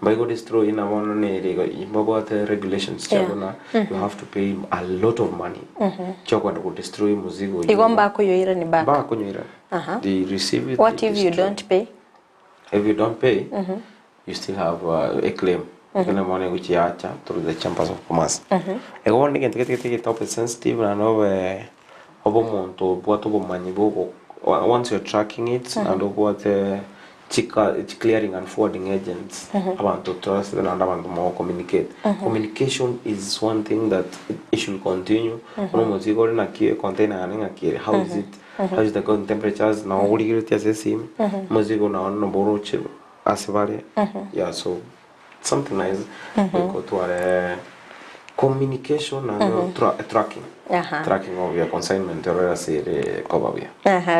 by go destroy ina wono ne rego imboboate regulations chagona you have to pay a lot of money chokwa to destroy muzigo igomba ko yoira ni back ba ko yoira they receive it. What if you don't pay? If you don't pay, you still have a claim. Kuna money which you acha through the chambers of commerce. E go ndike take top sensitive and over monto boato bo manyibo once you're tracking it and what clearing and forwarding agents about to trust and about to more communicate. Communication is one thing that it should continue. Ono muzigo na kie container na kie how is it? How is the current temperatures now? What do you get as sim? Muzigo na no boroche asivale. Yeah, so something nice. Go to our communication and tracking. Tracking of your consignment or sire kobabia.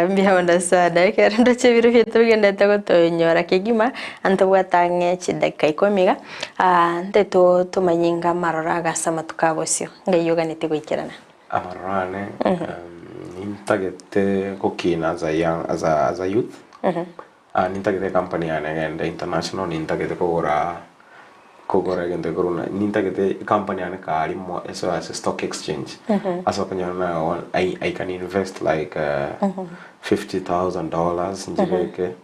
Mbia wanda sada keranda cheviru fitu genda to nyora kigima anto watange chidaka ikomiga nteto tumanyinga maroraga sama tukabosio ngayoga nitiguikirana amarane nintagete kokina as a youth nintagete company ane international nintagete kogora gende corona nintagete company ane kali mo as a stock exchange aso kanyana I can invest like $50,000 njike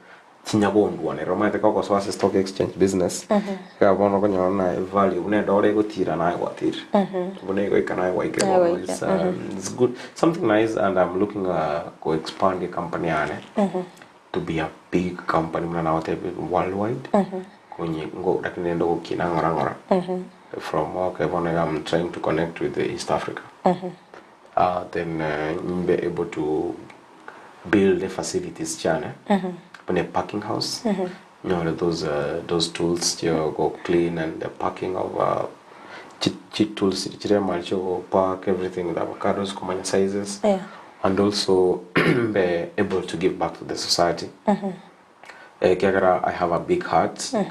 tinyabondu ane romate ko so as stock exchange business ka bono kanyana value une dole gotira na gwatira bone go ikana wa ikero it's good something nice and I'm looking to expand the company ane to be a big company na wote worldwide kwenye ngo lakini ndo kina ngora from okay when I'm trying to connect with the East Africa then be able to build the facilities chana in a parking house you know those tools you go clean and the parking of cheat tools chire malcho park everything with avocados common sizes and also be able to give back to the society I have a big heart. I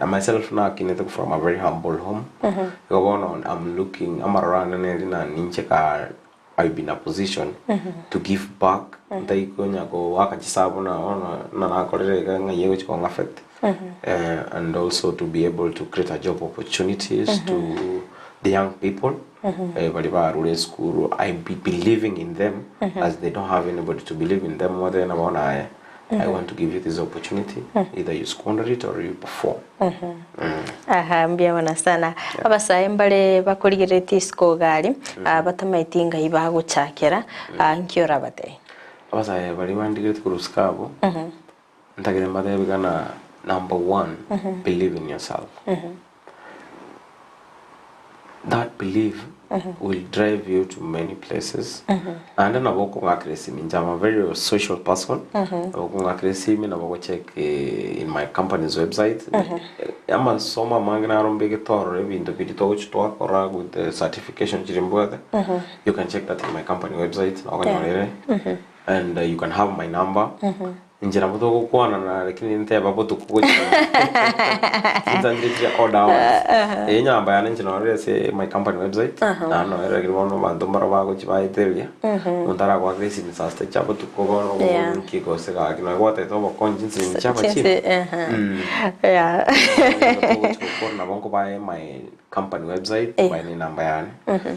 myself now came from a very humble home. I'm looking, I'm around and I've been in a position to give back. And also to be able to create a job opportunities to the young people. I be believing in them as they don't have anybody to believe in them more than I want to give you this opportunity. Either you squander it or you perform. Mbia wana sana. Abasa embale bakurigireti isko gari batamaitinga ibago chakera nkiora bate. Abasa bali bandigireti kuruskabo. Ntagire mbade bigana number 1 believe in yourself. That belief will drive you to many places. And then I'm a very social person. I check in my company's website. I'm a soma magna with the certification. You can check that in my company website. And you can have my number. Njira mutoko kuana na lakini nte babo tukuja nzandije order nyamba yana njina ore se my company website na no era kibono mando maraba ko chiba itelia untara kwa gresi ni sasta chabo tukogo no kiko se ga kino wate to ko njinsi chaba chi yeah ko na bongo by my company website by ni namba yana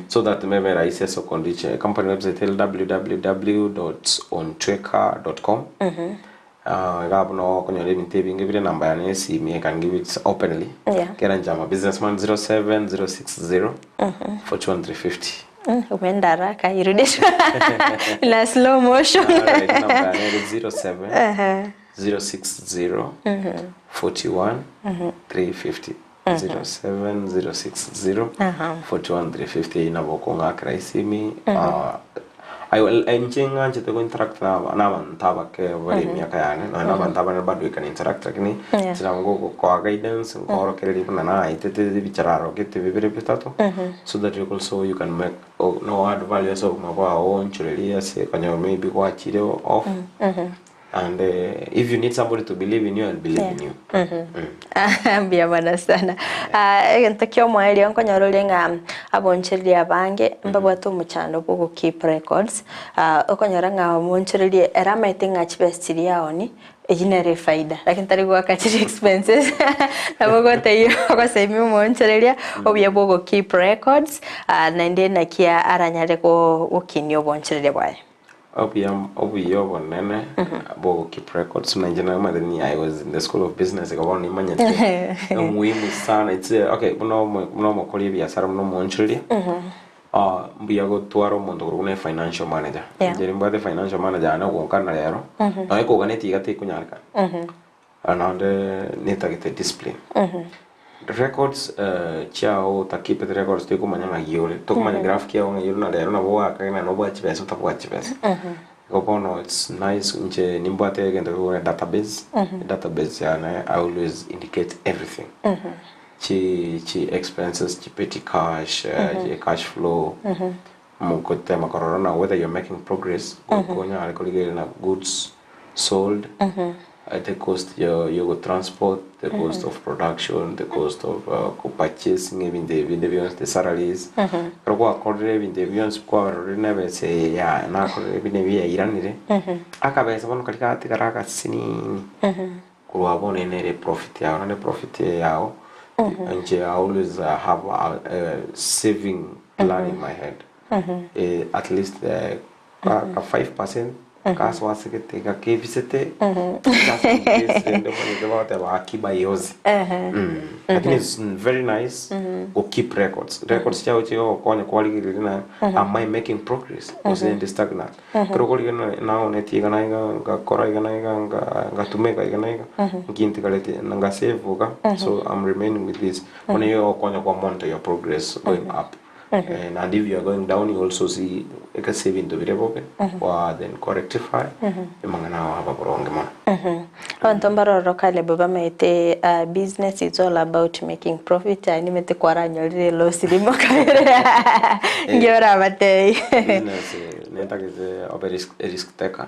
so that maybe I say so condition company website www.ontweka.com Gabno konyole mintebi ngibire namba ya nesi me can give it openly. Kera njama businessman 07060 42350. Umeenda haraka irudishwe. La slow motion. Namba ya 07 060 41 350 07060 41 350 inaboko ngakira isimi I will enjenga nchete ko interact na bantaba ke bari miaka yane na bantaba na bado can interact lakini tirango ko guidance ko kereri na itete bichararo kete bibere pitato so that you also you can make no add value so mabwa on churelia se kanya maybe kwa chire off and if you need somebody to believe in you and believe in you ambia bana sana ntakyo mwali onko nyarolenga aboncheria bange mbabwato muchano bwo keep records okonyora nga moncheria era metinga chibestiri yaoni ejinere faida lakini tari kwa kachiri expenses nabogote yo kwa semi moncheria obye bwo keep records na ndena kia aranyare ko ukinyo boncheria bwaye Obiyo nene bo keep records na jina madeni I was in the school of business ikabona imanyete muhimu sana it's okay muno mukoli biashara muno monchuli mbiya go twaro mondo gune financial manager jeri mbade financial manager na ko kana lero na ko ganeti gate kunyarka anande netagite discipline records chao takipe records te kumanya ngayore to kumanya graph kia ngayore na lero na boa kana no bwa chipesa tabwa chipesa gopono it's nice nje nimbate gende ko database yana I always indicate everything chi expenses chi petty cash cash flow mukote makorona whether you're making progress konya alikolige na goods sold the cost your transport, the cost of production, the cost of purchasing even the salaries. Pero kwa kodre even the avions kwa reneve se ya na kodre even via iranire. Akabesa bono kalika tikaraka sini. Kwa bono nere profit yao na profit yao. And I always have a saving plan in my head. At least 5%. Kaso wasikete ka kevisete kaso ndo bonito ba akiba yozi lakini it's very nice go keep records chao chao konya quality na am I making progress or saying the stagnant kero koli na oneti kana nga kora kana nga tumeka kana nginti kalete nga save ka so I'm remaining with this when you konya kwa monitor your progress going up. And if you are going down, you also see a saving to be revoked or then rectify. Business is all about making profit. I need to quaranya loss. Business is a risk taker.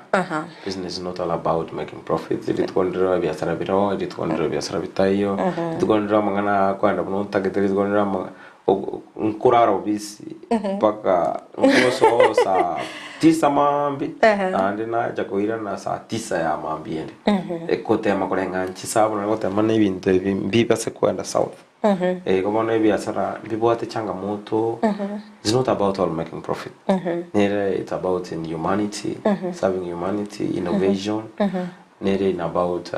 Business is not all about making profit. It control biashara biro, it control biashara bitayo, it control mangana kwenda bunta it control nkuraro bisi paka nkoso sa 9 mambi ande na jakoira na sa 9 ya mambi ende ekote makolenga nchi sabo na kote mana ibintu bibi se kwenda south kama na biashara bibo ate changamoto it's not about all making profit it's about in humanity serving humanity innovation it's about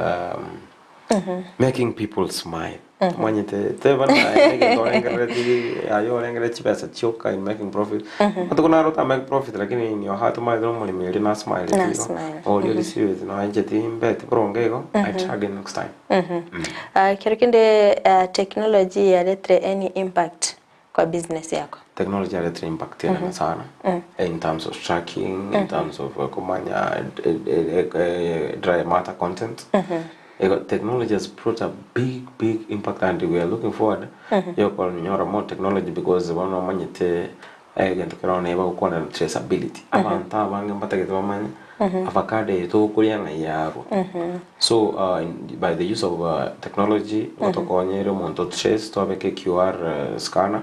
making people smile. Manyete tebana nige dorengere ayo rengere chipesa choka in making profit atukuna rota make profit lakini in your heart my don't money me na smile all you receive is no anjeti imbet prongego I try again next time kirikinde technology yaletre any impact kwa business yako technology yaletre impact yana sana in terms of tracking in terms of kumanya dry matter content technology has brought a big impact and we are looking forward more technology because one of manyete agent kana eba ko na traceability abanta bange mbatagete bamanya avocado to kulianga yaro so by the use of technology otokonyere monto trace to abeke QR scanner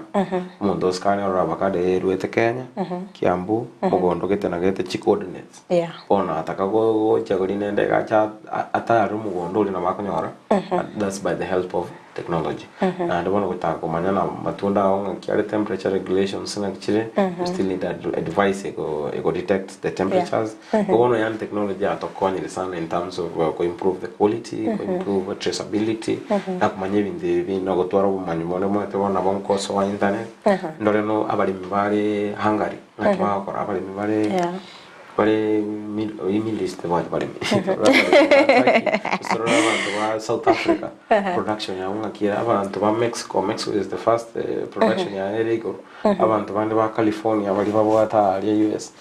monto scanner avocado ruete Kenya Kiambu mugondo gete na gete chi coordinates ona atakago chagolina ndega cha ataru mugondo lina makonyora that's by the help of technology and one with akomanya na matunda onga kiale temperature regulations na kichire you still need advice ego detect the temperatures ono yan technology atokonye sana in terms of ko improve the quality ko improve traceability na kumanya binde bino gotwara bumanyimone mo tebona bonko so wa internet ndore no abali mbale Hungary na twakora abali mbale Bale list bale South Africa production ya unga kira abantu ba Mexico is the first production ya illegal abantu bande ba California bali babwata ali US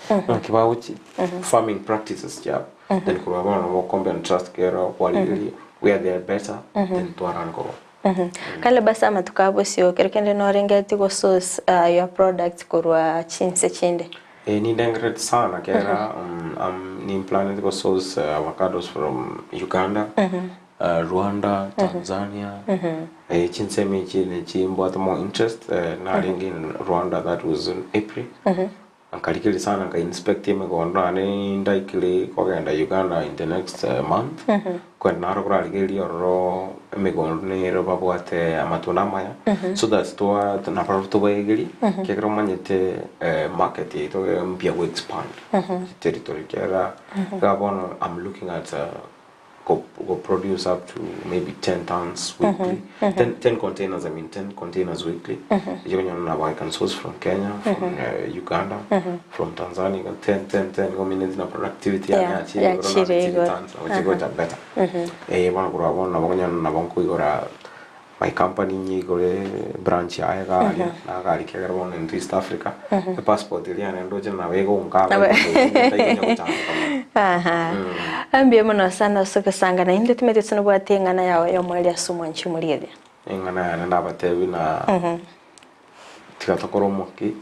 kiba uchi farming practices ya then kuba bana mo combine trust care quality where they are better than to arango kale basa matukabo sio kerekende no rengeti go source your product kurwa chinse chinde ni dengret sana kera ni planted go source avocados from Uganda Rwanda Tanzania chinse mechi ne chimbo atmo interest na ringi in Rwanda that was in April ankalikili sana ka inspect me go ndane ndaikili ko genda Uganda in the next month ko naro kura ligeli oro me go ne ro babwate amatuna maya so that to na parto bageli ke kero manyete market ito mpia go expand territory kera gabon I'm looking at go produce up to maybe 10 tons weekly 10 containers 10 containers weekly you know I can source from Kenya from Uganda from Tanzania 10 go minutes na productivity ya chiri tons which go better bana kura bona bonya na bonko igora my company ni gore branch ya gali na gali kera bona in East Africa the passport ile anaendo na wego ngaba ambie muno sana soka sanga na inde tumete tsuno bwatenga na yawe yo mwali asumwa nchimulire engana ya nda batewi na tikatokoro moki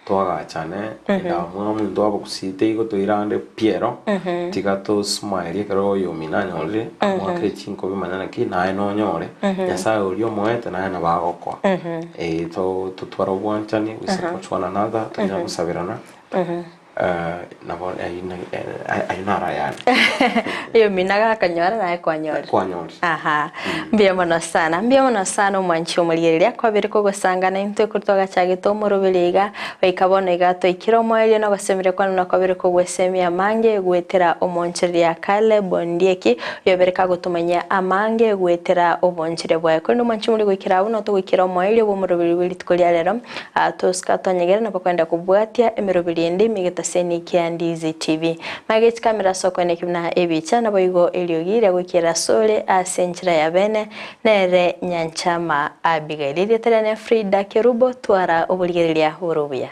twaga chane ida mwa muntu abo kusite igo toirande Piero tikato smile kero yo minanyore amwa krechinko bimanyana ki na eno nyore yasa ulio moete na na bagoko to twaro bwanchani we support one another tujya gusabirana ayunara yani iyo minaga kanyora nae kwanyora mbia mono sana umwanchi umulyeria kwa biri ko gusangana into kurtoga chagito murubiriga baikabona igato ikiromo elio no basemire kwa no kwa biri ko gwesemia mange gwetera omoncheria kale Ondieki yo biri ka gutumanya amange gwetera obonchire bwa ko no mwanchi muri gwikira uno to gwikira mo elio bo murubiri tukolia rero atoska tonyegera na bakwenda kubwatia emirubiri ndi migeta seni kia Ndizi TV mageti kamera soko ne kimna ebicha na boigo eliogire gwikira sole asenchira ya bene nere nyanchama abigailire terane Fridah Kerubo twara obuligereria urubuya